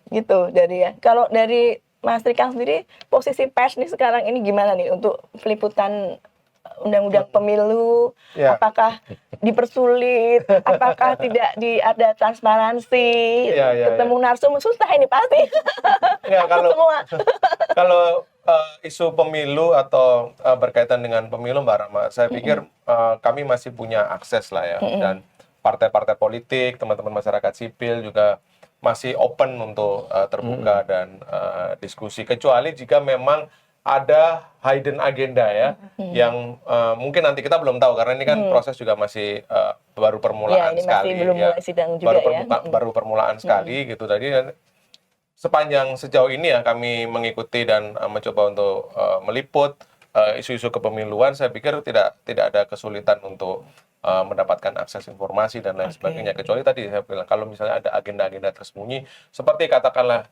Gitu dari ya. Kalau dari Mas Rikang sendiri, posisi pers nih sekarang ini gimana nih untuk peliputan undang-undang pemilu? Apakah dipersulit? Apakah tidak ada transparansi? Ketemu narsum susah ini pasti. Kalau isu pemilu atau berkaitan dengan pemilu, Mbak Rama, saya pikir kami masih punya akses lah ya, dan partai-partai politik, teman-teman masyarakat sipil juga masih open untuk terbuka dan diskusi, kecuali jika memang ada hidden agenda ya, yang mungkin nanti kita belum tahu karena ini kan proses juga masih baru permulaan sekali, baru permulaan sekali gitu. Jadi sepanjang sejauh ini ya kami mengikuti dan mencoba untuk meliput isu-isu kepemiluan, saya pikir tidak ada kesulitan untuk mendapatkan akses informasi dan lain sebagainya, kecuali tadi saya bilang kalau misalnya ada agenda-agenda tersembunyi seperti katakanlah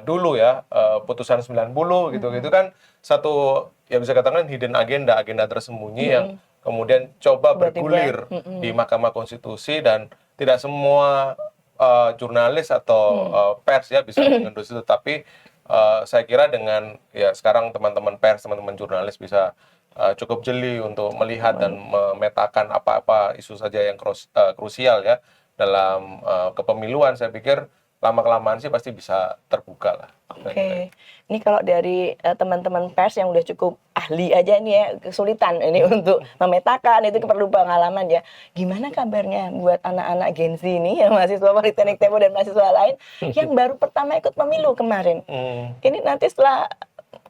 dulu ya putusan 90 gitu kan, satu ya bisa katakan hidden agenda tersembunyi yang kemudian coba bergulir di Mahkamah Konstitusi, dan tidak semua jurnalis atau pers ya bisa mengendus itu, tapi saya kira dengan ya sekarang teman-teman pers, teman-teman jurnalis bisa cukup jeli untuk melihat dan memetakan apa-apa isu saja yang krusial ya dalam kepemiluan. Saya pikir lama-kelamaan sih pasti bisa terbuka lah. Ini kalau dari teman-teman pers yang udah cukup ahli aja nih ya, kesulitan ini untuk memetakan, itu perlu pengalaman ya. Gimana kabarnya buat anak-anak Gen Z ini, ya mahasiswa Politeknik Tempo dan mahasiswa lain yang baru pertama ikut pemilu kemarin. Ini nanti setelah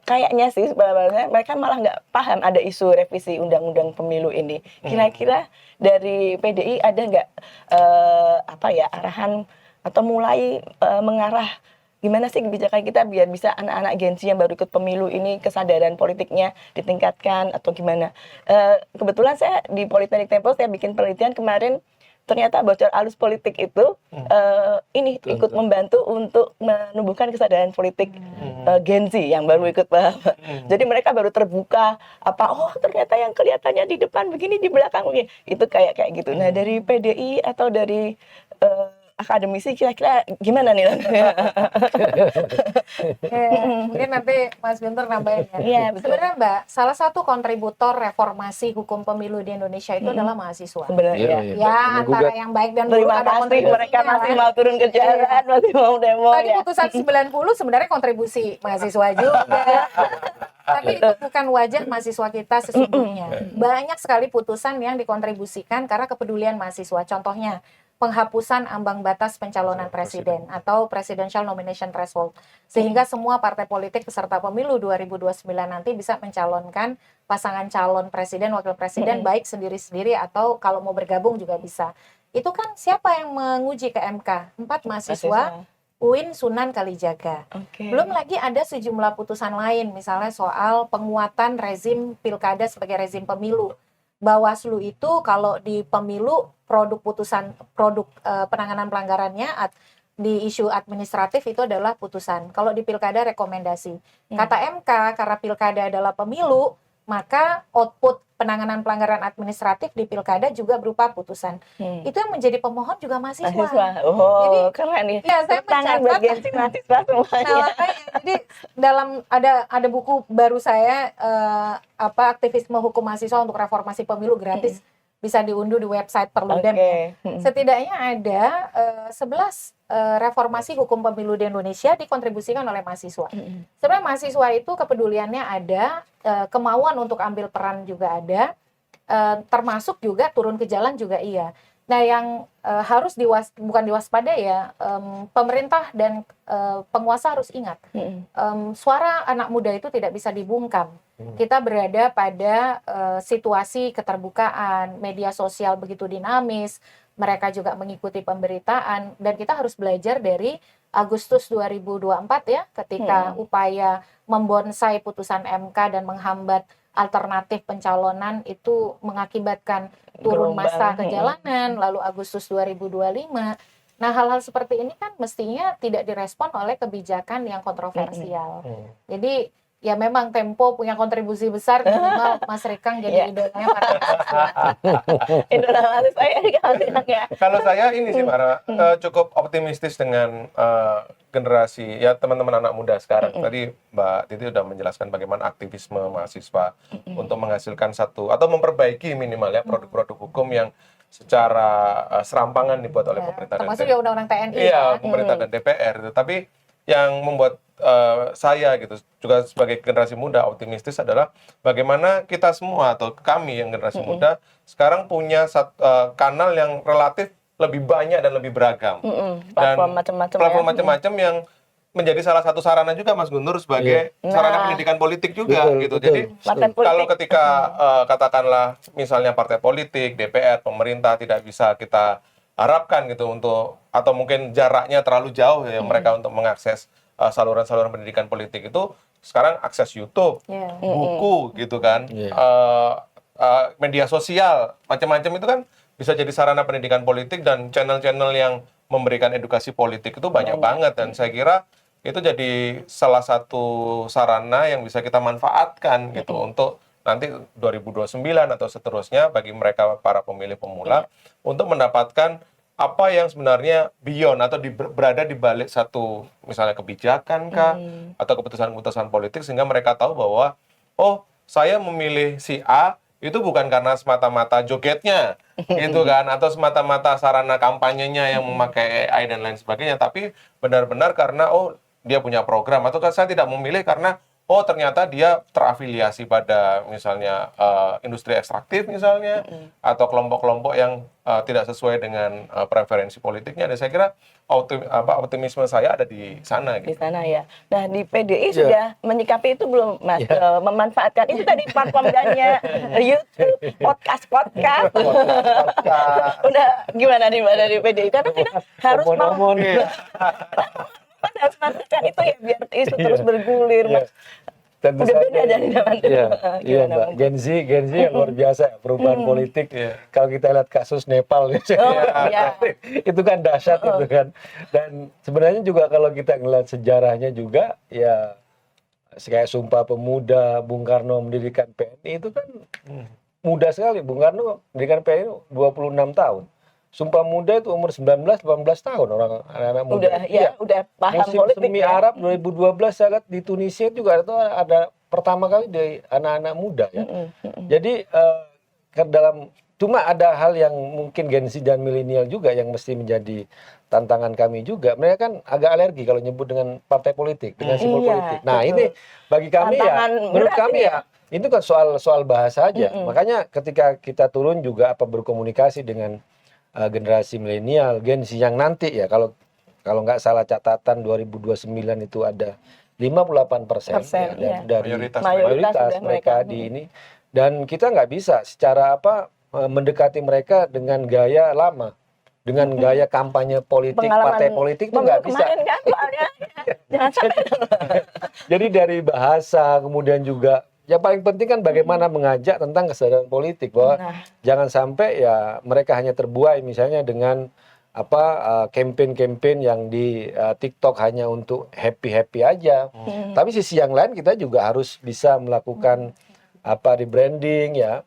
kayaknya sih sebenarnya mereka malah nggak paham ada isu revisi undang-undang pemilu ini. Kira-kira dari PDI ada nggak arahan atau mulai mengarah gimana sih kebijakan kita biar bisa anak-anak Gen Z yang baru ikut pemilu ini kesadaran politiknya ditingkatkan atau gimana? Kebetulan saya di Politeknik Tempo saya bikin penelitian kemarin, ternyata bocor alus politik itu ini ikut membantu untuk menumbuhkan kesadaran politik Gen Z yang baru ikut paham. Jadi mereka baru terbuka ternyata yang kelihatannya di depan begini, di belakang begini. Itu kayak gitu. Nah, dari PDI atau dari akademisi kira-kira gimana nih? Mungkin nanti Mas Guntur nambahin ya. Sebenarnya Mbak, salah satu kontributor reformasi hukum pemilu di Indonesia itu adalah mahasiswa. Ya, antara yang baik dan buruk ada kontribusi. Mereka masih mau turun ke jalan, masih mau demo. Tadi putusan 90 sebenarnya kontribusi mahasiswa juga. Tapi itu bukan wajah mahasiswa kita sesungguhnya. Banyak sekali putusan yang dikontribusikan karena kepedulian mahasiswa. Contohnya penghapusan ambang batas pencalonan presiden atau presidential nomination threshold, sehingga semua partai politik peserta pemilu 2029 nanti bisa mencalonkan pasangan calon presiden, wakil presiden baik sendiri-sendiri atau kalau mau bergabung juga bisa. Itu kan siapa yang menguji ke MK? 4 mahasiswa UIN Sunan Kalijaga. Belum lagi ada sejumlah putusan lain, misalnya soal penguatan rezim pilkada sebagai rezim pemilu. Bawaslu itu kalau di pemilu produk penanganan pelanggarannya di isu administratif itu adalah putusan. Kalau di pilkada rekomendasi. Kata MK, karena pilkada adalah pemilu, maka output penanganan pelanggaran administratif di pilkada juga berupa putusan. Itu yang menjadi pemohon juga mahasiswa. Oh, jadi keren nih. Ya, saya tangan mencatat bagian mahasiswa semuanya. jadi dalam ada buku baru saya aktivisme hukum mahasiswa untuk reformasi pemilu gratis, bisa diunduh di website Perludem. Setidaknya ada 11 reformasi hukum pemilu di Indonesia dikontribusikan oleh mahasiswa. Sebenarnya mahasiswa itu kepeduliannya ada, kemauan untuk ambil peran juga ada, termasuk juga turun ke jalan juga iya. Nah, yang harus bukan diwaspadai ya, pemerintah dan penguasa harus ingat, suara anak muda itu tidak bisa dibungkam. Kita berada pada situasi keterbukaan, media sosial begitu dinamis, mereka juga mengikuti pemberitaan, dan kita harus belajar dari Agustus 2024 ya, ketika upaya membonsai putusan MK dan menghambat alternatif pencalonan itu mengakibatkan turun massa ke jalanan, lalu Agustus 2025. Nah, hal-hal seperti ini kan mestinya tidak direspon oleh kebijakan yang kontroversial. Jadi ya memang Tempo punya kontribusi besar, minimal Mas Rikang jadi idolanya para mahasiswa. Idola mahasiswa ya. Kalau saya ini sih Mara, cukup optimistis dengan generasi ya teman-teman anak muda sekarang. Tadi Mbak Titi sudah menjelaskan bagaimana aktivisme mahasiswa untuk menghasilkan satu atau memperbaiki minimal ya produk-produk hukum yang secara serampangan dibuat oleh pemerintah termasuk ya undang-undang TNI. Iya, pemerintah dan DPR. Tapi yang membuat saya gitu juga sebagai generasi muda optimistis adalah bagaimana kita semua atau kami yang generasi muda sekarang punya kanal yang relatif lebih banyak dan lebih beragam Platform macam-macam yang menjadi salah satu sarana juga Mas Guntur sebagai sarana pendidikan politik juga gitu. Jadi kalau ketika katakanlah misalnya partai politik, DPR, pemerintah tidak bisa kita harapkan gitu untuk atau mungkin jaraknya terlalu jauh ya mereka untuk mengakses saluran-saluran pendidikan politik itu sekarang akses YouTube, buku gitu kan, media sosial macam-macam itu kan bisa jadi sarana pendidikan politik dan channel-channel yang memberikan edukasi politik itu banyak banget dan saya kira itu jadi salah satu sarana yang bisa kita manfaatkan gitu untuk nanti 2029 atau seterusnya bagi mereka para pemilih pemula untuk mendapatkan apa yang sebenarnya beyond atau berada di balik satu misalnya kebijakan kah atau keputusan-keputusan politik sehingga mereka tahu bahwa oh saya memilih si A itu bukan karena semata-mata jogetnya gitu kan atau semata-mata sarana kampanyenya yang memakai AI dan lain sebagainya tapi benar-benar karena oh dia punya program atau saya tidak memilih karena oh ternyata dia terafiliasi pada misalnya industri ekstraktif misalnya atau kelompok-kelompok yang tidak sesuai dengan preferensi politiknya dan saya kira optimisme saya ada di sana gitu. Di sana ya. Nah di PDI sudah menyikapi itu belum Mas? Memanfaatkan itu tadi platform dannya YouTube, podcast. Udah gimana nih Mbak dari PDI? Karena kita harus harus manfaatkan itu ya biar isu terus bergulir Mas. Tentu udah saja. beda dari zaman dulu. Iya Mbak, Gen Z yang luar biasa ya, perubahan politik. Kalau kita lihat kasus Nepal itu kan dahsyat itu kan. Dan sebenarnya juga kalau kita ngeliat sejarahnya juga ya kayak Sumpah Pemuda, Bung Karno mendirikan PNI itu kan muda sekali. Bung Karno mendirikan PNI 26 tahun. Sumpah Muda itu umur 19-18 tahun orang anak-anak muda. Udah paham Musim politik. Semi Arab 2012 saya lihat di Tunisia juga itu ada pertama kali dari anak-anak muda ya. Jadi dalam cuma ada hal yang mungkin Gen Z dan milenial juga yang mesti menjadi tantangan kami juga. Mereka kan agak alergi kalau nyebut dengan partai politik, dengan simbol politik. Nah, ini bagi kami menurut kami itu kan soal bahasa aja. Makanya ketika kita turun juga berkomunikasi dengan generasi milenial, Gen Z yang nanti ya kalau nggak salah catatan 2029 itu ada 58% ya, iya. dari Mayoritas mayoritas sudah mereka di ini, dan kita nggak bisa secara mendekati mereka dengan gaya lama, dengan gaya kampanye politik partai politik itu nggak bisa. Kemarin kan soalnya jangan sampai Jadi dari bahasa, kemudian juga yang paling penting kan bagaimana mengajak tentang kesadaran politik, bahwa jangan sampai ya mereka hanya terbuai misalnya dengan campaign-campaign yang di TikTok hanya untuk happy-happy aja. Tapi sisi yang lain kita juga harus bisa melakukan rebranding ya.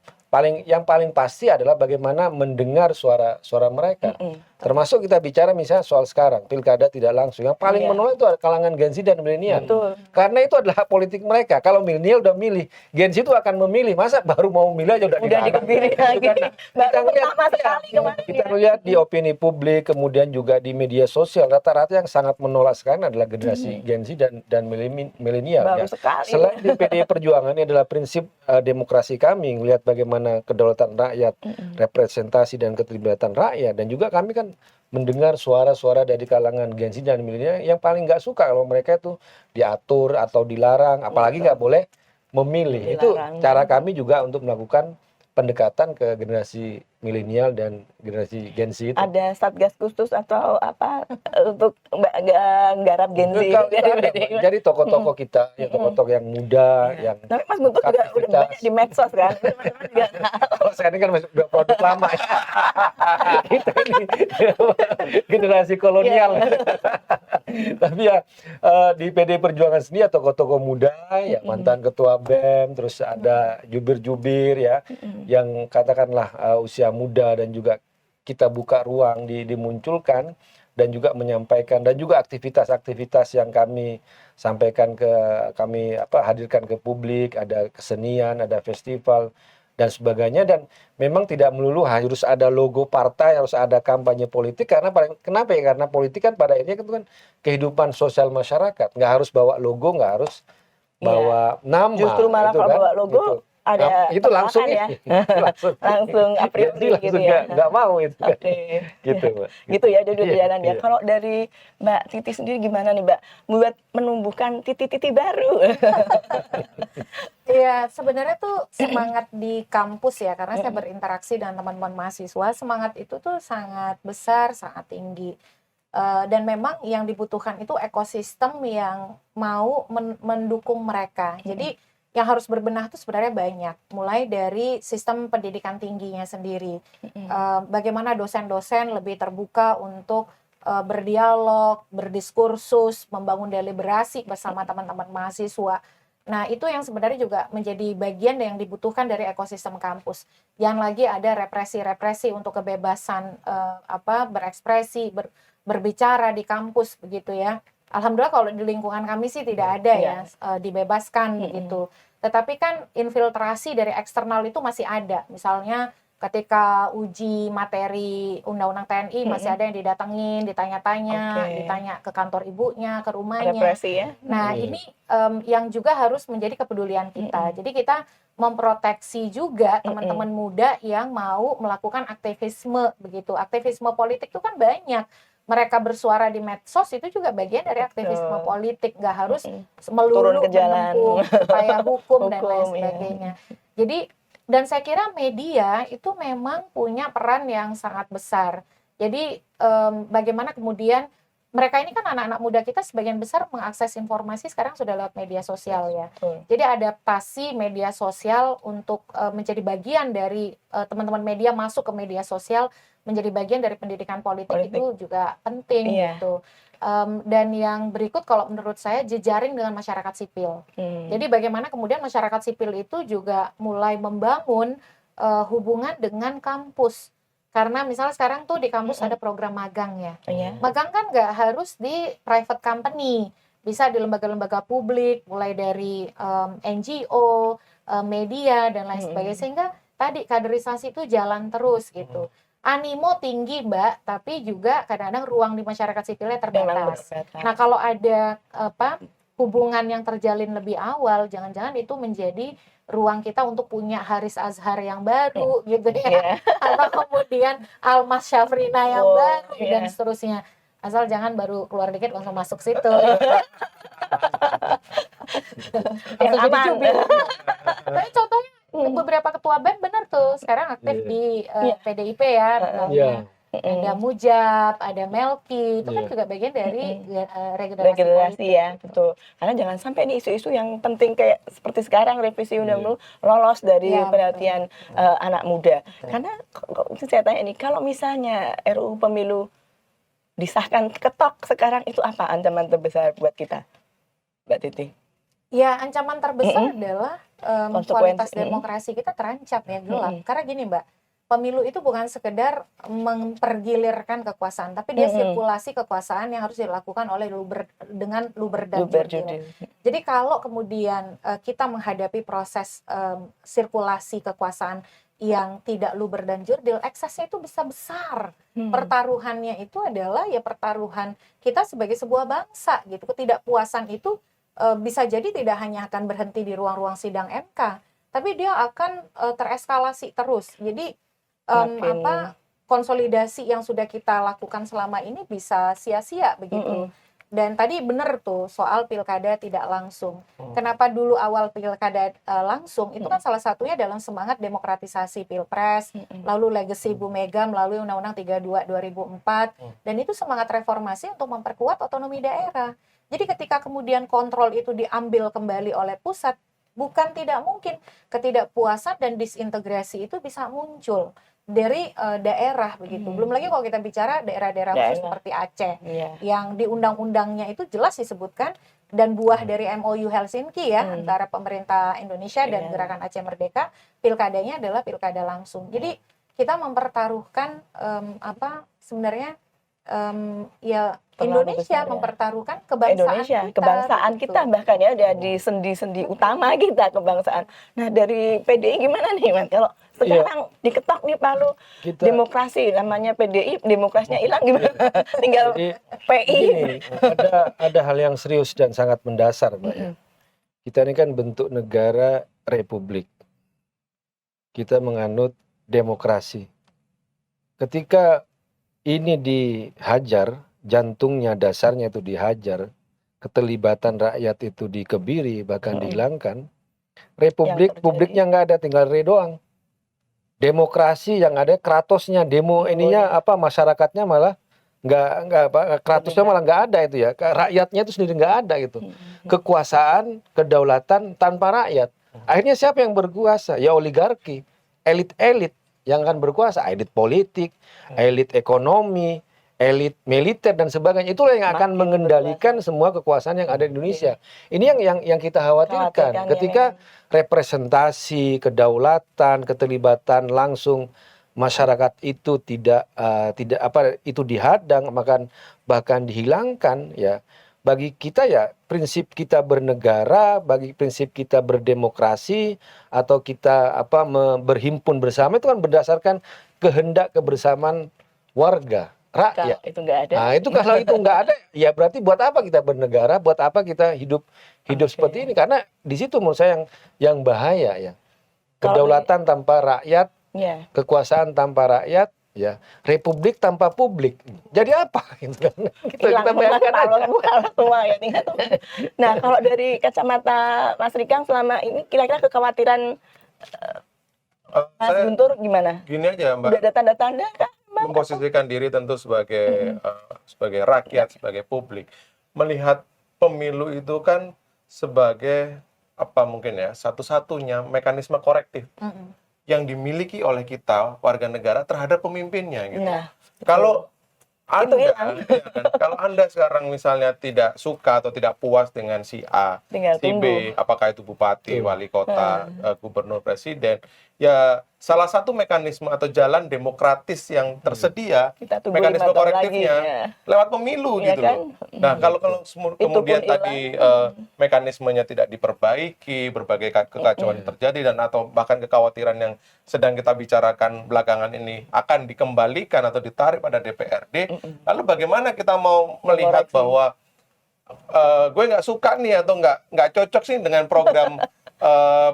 Yang paling pasti adalah bagaimana mendengar suara mereka. Termasuk kita bicara misalnya soal sekarang pilkada tidak langsung, yang paling menolak itu kalangan Gen Z dan milenial. Karena itu adalah hak politik mereka. Kalau milenial udah milih, Gen Z itu akan memilih. Masa baru mau milih aja udah dikebiri lagi. Kita lihat di opini publik, kemudian juga di media sosial, rata-rata yang sangat menolak sekarang adalah generasi Gen Z dan milenial. Ya. Selain di PDI Perjuangan, ini adalah prinsip demokrasi kami, melihat bagaimana kedaulatan rakyat, representasi dan keterlibatan rakyat, dan juga kami kan mendengar suara-suara dari kalangan Gen Z dan milenial yang paling nggak suka kalau mereka itu diatur atau dilarang, apalagi nggak boleh memilih. Itu cara kami juga untuk melakukan pendekatan ke generasi milenial dan generasi Gen Z itu. Ada satgas khusus atau apa untuk garap Gen Z? Jadi tokoh-tokoh kita, ya tokoh-tokoh yang muda, yang tapi Mas Guntur juga udah banyak di medsos kan? Kalau saya ini kan masih udah produk lama ya. Kita ini generasi kolonial. Tapi ya di PD Perjuangan sendiri ya tokoh-tokoh muda, ya mantan ketua BEM, terus ada jubir-jubir ya, yang katakanlah usia muda, dan juga kita buka ruang dimunculkan dan juga menyampaikan, dan juga aktivitas-aktivitas yang kami sampaikan hadirkan ke publik, ada kesenian, ada festival dan sebagainya. Dan memang tidak melulu harus ada logo partai, harus ada kampanye politik, kenapa ya? Karena politik kan pada akhirnya itu kan kehidupan sosial masyarakat, nggak harus bawa logo, nggak harus bawa nama. Justru malah kalau bawa logo gitu. ada itu langsung ya. langsung a priori gitu ya. Nggak mau itu. Gitu, Mbak. Gitu ya, jadi jalan ya. Kalau dari Mbak Titi sendiri gimana nih, Mbak, buat menumbuhkan Titi-Titi baru? Iya, sebenarnya tuh semangat di kampus ya, karena saya berinteraksi dengan teman-teman mahasiswa, semangat itu tuh sangat besar, sangat tinggi. Dan memang yang dibutuhkan itu ekosistem yang mau mendukung mereka. Jadi yang harus berbenah itu sebenarnya banyak, mulai dari sistem pendidikan tingginya sendiri, bagaimana dosen-dosen lebih terbuka untuk berdialog, berdiskursus, membangun deliberasi bersama teman-teman mahasiswa. Nah, itu yang sebenarnya juga menjadi bagian yang dibutuhkan dari ekosistem kampus. Yang lagi ada represi-represi untuk kebebasan berekspresi, berbicara di kampus begitu ya. Alhamdulillah kalau di lingkungan kami sih tidak ada ya dibebaskan begitu. Tetapi kan infiltrasi dari eksternal itu masih ada. Misalnya ketika uji materi Undang-Undang TNI masih ada yang didatengin, ditanya-tanya, ditanya ke kantor ibunya, ke rumahnya. Represi ya. Nah ini yang juga harus menjadi kepedulian kita. Jadi kita memproteksi juga teman-teman muda yang mau melakukan aktivisme begitu. Aktivisme politik itu kan banyak. Mereka bersuara di medsos itu juga bagian dari aktivisme politik, nggak harus melulu menempuh upaya hukum dan lain sebagainya. Jadi, dan saya kira media itu memang punya peran yang sangat besar. Jadi bagaimana kemudian mereka ini kan anak-anak muda kita sebagian besar mengakses informasi sekarang sudah lewat media sosial ya. Jadi adaptasi media sosial untuk menjadi bagian dari teman-teman media masuk ke media sosial, menjadi bagian dari pendidikan politik. Itu juga penting gitu. Dan yang berikut kalau menurut saya jejaring dengan masyarakat sipil. Jadi bagaimana kemudian masyarakat sipil itu juga mulai membangun hubungan dengan kampus. Karena misalnya sekarang tuh di kampus ada program magang ya. Magang kan nggak harus di private company, bisa di lembaga-lembaga publik, mulai dari NGO, media dan lain sebagainya. Sehingga tadi kaderisasi itu jalan terus gitu. Animo tinggi Mbak, tapi juga kadang-kadang ruang di masyarakat sipilnya terbatas. Nah kalau ada hubungan yang terjalin lebih awal, jangan-jangan itu menjadi ruang kita untuk punya Haris Azhar yang baru gitu ya, Iya. atau kemudian Almas Syafrina yang Oh, baru iya. dan seterusnya. Asal jangan baru keluar dikit langsung masuk situ. Yang Langsung jadi aman. jubir. Tapi contohnya beberapa ketua BEM benar tuh sekarang aktif Iya. di Iya. PDIP ya, misalnya. Iya. Ada Mujab, ada Melki, itu kan Iya. juga bagian dari regenerasi Regenerasi politik. ya, betul. Karena jangan sampai nih isu-isu yang penting kayak seperti sekarang revisi undang-undang lolos dari Iya, perhatian anak muda. Karena saya tanya ini, kalau misalnya RUU Pemilu disahkan ketok sekarang, itu apa ancaman terbesar buat kita, Mbak Titi? Ya, ancaman terbesar adalah kualitas Konsekuensi. demokrasi kita terancam ya, gelap. Karena gini Mbak, pemilu itu bukan sekedar mempergilirkan kekuasaan, tapi dia sirkulasi kekuasaan yang harus dilakukan oleh dengan luber dan jurdil. Jadi kalau kemudian kita menghadapi proses sirkulasi kekuasaan yang tidak luber dan jurdil, eksesnya itu bisa besar. Pertaruhannya itu adalah ya pertaruhan kita sebagai sebuah bangsa gitu. Ketidakpuasan itu bisa jadi tidak hanya akan berhenti di ruang-ruang sidang MK, tapi dia akan tereskalasi terus. Jadi konsolidasi yang sudah kita lakukan selama ini bisa sia-sia begitu. Dan tadi benar tuh soal pilkada tidak langsung. Kenapa dulu awal pilkada langsung? Itu kan salah satunya dalam semangat demokratisasi pilpres, lalu legacy Bu Mega melalui Undang-Undang 32 2004, dan itu semangat reformasi untuk memperkuat otonomi daerah. Jadi ketika kemudian kontrol itu diambil kembali oleh pusat, bukan tidak mungkin ketidakpuasan dan disintegrasi itu bisa muncul dari daerah begitu. Belum lagi kalau kita bicara daerah-daerah khusus seperti Aceh, yang di undang-undangnya itu jelas disebutkan dan buah dari MOU Helsinki ya antara pemerintah Indonesia dan Gerakan Aceh Merdeka, pilkadanya adalah pilkada langsung. Jadi kita mempertaruhkan sebenarnya ya Indonesia mempertaruhkan kebangsaan kita bahkan ya ada di sendi-sendi utama kita kebangsaan. Nah dari PDI gimana nih Mas? Kalau sekarang diketok nih Palu demokrasi namanya PDI, demokrasinya hilang gimana? Tinggal Jadi, PI. Gini, ada hal yang serius dan sangat mendasar, Mbak ya. Kita ini kan bentuk negara republik. Kita menganut demokrasi. Ketika ini dihajar, jantungnya, dasarnya itu dihajar, keterlibatan rakyat itu dikebiri, bahkan dihilangkan, publiknya nggak ada, tinggal re doang. Demokrasi yang ada, kratosnya, masyarakatnya malah kratosnya malah nggak ada itu ya, rakyatnya itu sendiri nggak ada gitu. Kekuasaan, kedaulatan tanpa rakyat. Akhirnya siapa yang berkuasa? Ya oligarki, elit-elit yang akan berkuasa, elit politik, elit ekonomi, elit militer dan sebagainya. Itulah yang akan mengendalikan semua kekuasaan yang ada di Indonesia. Ini yang kita khawatirkan. Ketika representasi, kedaulatan, keterlibatan langsung masyarakat itu itu dihadang, bahkan dihilangkan ya. Bagi kita ya prinsip kita bernegara, bagi prinsip kita berdemokrasi atau kita berhimpun bersama itu kan berdasarkan kehendak kebersamaan warga, rakyat. Itu nggak ada. Nah, itu kalau itu nggak ada, ya berarti buat apa kita bernegara, buat apa kita hidup seperti ini? Karena di situ menurut saya yang bahaya ya. Kedaulatan tanpa rakyat, kekuasaan tanpa rakyat, ya, republik tanpa publik. Jadi apa? Kita bayangkan aja. Nah, kalau dari kacamata Mas Rikang selama ini kira-kira kekhawatiran Mas Guntur gimana? Gini aja Mbak. Udah ada tanda-tanda kah? Memposisikan diri tentu sebagai rakyat, sebagai publik. Melihat pemilu itu kan sebagai satu-satunya mekanisme korektif yang dimiliki oleh kita warga negara terhadap pemimpinnya gitu. Nah, kalau Anda sekarang misalnya tidak suka atau tidak puas dengan si A, si B, apakah itu bupati, wali kota, gubernur, presiden, ya salah satu mekanisme atau jalan demokratis yang tersedia, mekanisme korektifnya lewat pemilu gitu loh. Nah, kalau kemudian tadi mekanismenya tidak diperbaiki, berbagai kekacauan yang terjadi dan atau bahkan kekhawatiran yang sedang kita bicarakan belakangan ini akan dikembalikan atau ditarik pada DPRD, lalu bagaimana kita mau melihat bahwa gue nggak suka nih atau nggak cocok sih dengan program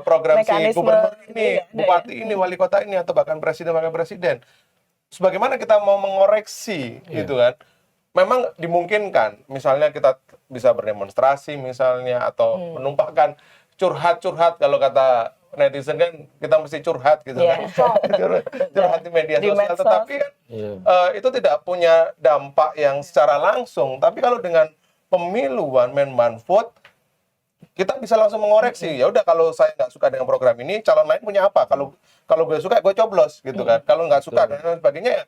program si Mekanisme gubernur ini, ada bupati ini, wali kota ini, atau bahkan presiden, wakil presiden. Sebagaimana kita mau mengoreksi, gitu kan. Memang dimungkinkan, misalnya kita bisa berdemonstrasi misalnya, atau menumpahkan curhat-curhat, kalau kata netizen kan kita mesti curhat gitu kan. Curhat di media sosial, tetapi kan itu tidak punya dampak yang secara langsung. Tapi kalau dengan pemilu one man one vote, kita bisa langsung mengoreksi. Ya udah, kalau saya nggak suka dengan program ini, calon lain punya apa? Kalau gue suka, gue coblos gitu kan. Kalau nggak suka dan lain sebagainya, ya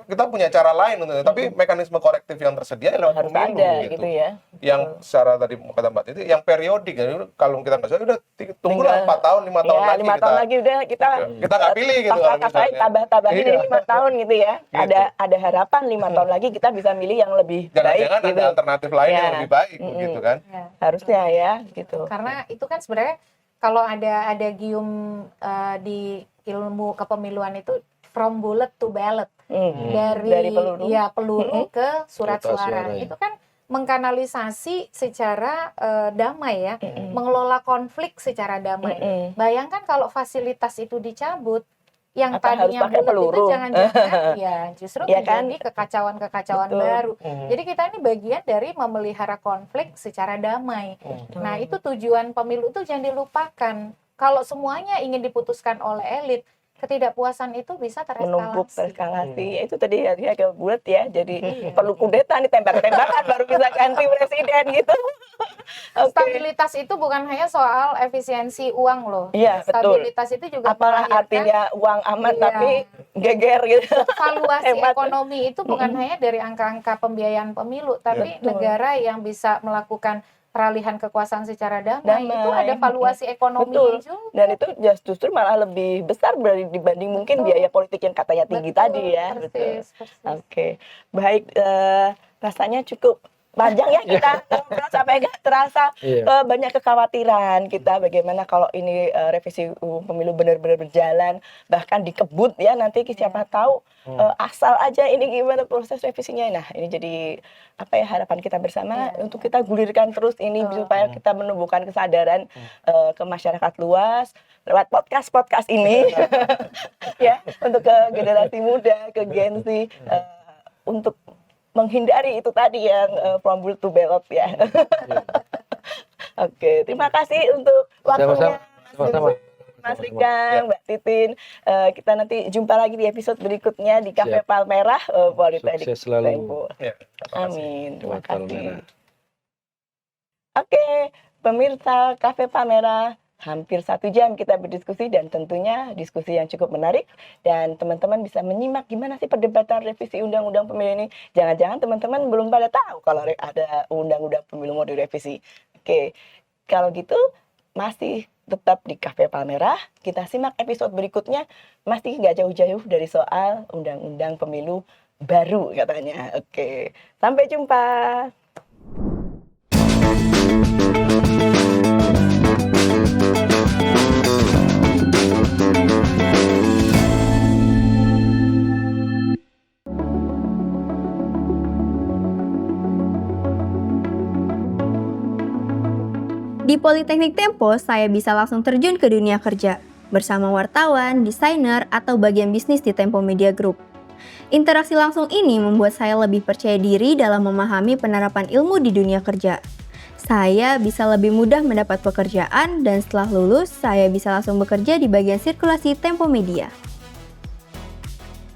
kita punya cara lain untuk itu. Tapi mekanisme korektif yang tersedia lewat harus pemilu ada gitu. ya. Yang secara tadi kata Mbak Titi, yang periodik. Kalau kita nggak suka, udah tunggulah 4 tahun, 5 tahun lagi. 5 tahun lagi udah kita nggak pilih gitu. Tambah-tambahin ini 5 tahun gitu ya. Ada harapan 5 tahun lagi kita bisa milih yang lebih baik. Jangan-jangan gitu. ada alternatif lain yang lebih baik gitu kan. Harusnya ya gitu. Karena itu kan sebenarnya kalau ada gium di ilmu kepemiluan itu from bullet to ballot. Dari peluru ke surat suara. Itu kan mengkanalisasi secara damai ya, mengelola konflik secara damai. Bayangkan kalau fasilitas itu dicabut, yang tadinya bulat itu jangan-jangan ya justru terjadi kekacauan-kekacauan baru. Jadi kita ini bagian dari memelihara konflik secara damai. Nah, itu tujuan pemilu itu jangan dilupakan. Kalau semuanya ingin diputuskan oleh elit, ketidakpuasan itu bisa tereskalasi. Itu tadi ya ke bulat ya. Jadi perlu kudeta nih, tembak-tembakan baru bisa ganti presiden gitu. Stabilitas itu bukan hanya soal efisiensi uang loh. Iya, betul. Stabilitas itu juga apalah artinya uang aman tapi geger gitu. Valuasi ekonomi itu bukan hanya dari angka-angka pembiayaan pemilu, tapi negara yang bisa melakukan peralihan kekuasaan secara damai. Itu ada valuasi ekonomi juga. Dan itu justru malah lebih besar dibanding mungkin biaya politik yang katanya tinggi tadi ya. Persis. Oke. Baik, rasanya cukup panjang ya kita sampai nggak terasa banyak kekhawatiran kita bagaimana kalau ini revisi pemilu benar-benar berjalan, bahkan dikebut ya nanti siapa tahu asal aja ini gimana proses revisinya. Nah, ini jadi apa ya, harapan kita bersama untuk kita gulirkan terus ini supaya kita menumbuhkan kesadaran ke masyarakat luas lewat podcast ini ya, untuk ke generasi muda, ke Gen Z, untuk menghindari itu tadi yang from bullet to ballot ya. Oke, terima kasih untuk waktunya Mas Rika, Mbak Titin. Kita nanti jumpa lagi di episode berikutnya di Cafe Palmerah Politeknik Tempo. Amin. Terima kasih. Oke, pemirsa Cafe Palmerah, hampir 1 jam kita berdiskusi dan tentunya diskusi yang cukup menarik, dan teman-teman bisa menyimak gimana sih perdebatan revisi undang-undang pemilu ini. Jangan-jangan teman-teman belum pada tahu kalau ada undang-undang pemilu mau direvisi. Oke, kalau gitu masih tetap di Cafe Palmerah. Kita simak episode berikutnya, masih nggak jauh-jauh dari soal undang-undang pemilu baru katanya. Oke, sampai jumpa. Di Politeknik Tempo, saya bisa langsung terjun ke dunia kerja bersama wartawan, desainer, atau bagian bisnis di Tempo Media Group. Interaksi langsung ini membuat saya lebih percaya diri dalam memahami penerapan ilmu di dunia kerja. Saya bisa lebih mudah mendapat pekerjaan dan setelah lulus, saya bisa langsung bekerja di bagian sirkulasi Tempo Media.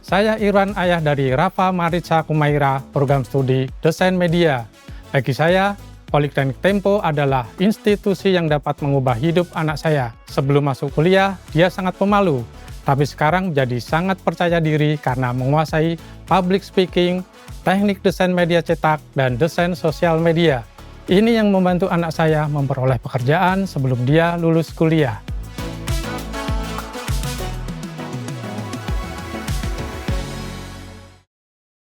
Saya Irwan, ayah dari Rafa Marica Kumaira, program studi Desain Media. Bagi saya, Politeknik Tempo adalah institusi yang dapat mengubah hidup anak saya. Sebelum masuk kuliah, dia sangat pemalu, tapi sekarang jadi sangat percaya diri karena menguasai public speaking, teknik desain media cetak, dan desain sosial media. Ini yang membantu anak saya memperoleh pekerjaan sebelum dia lulus kuliah.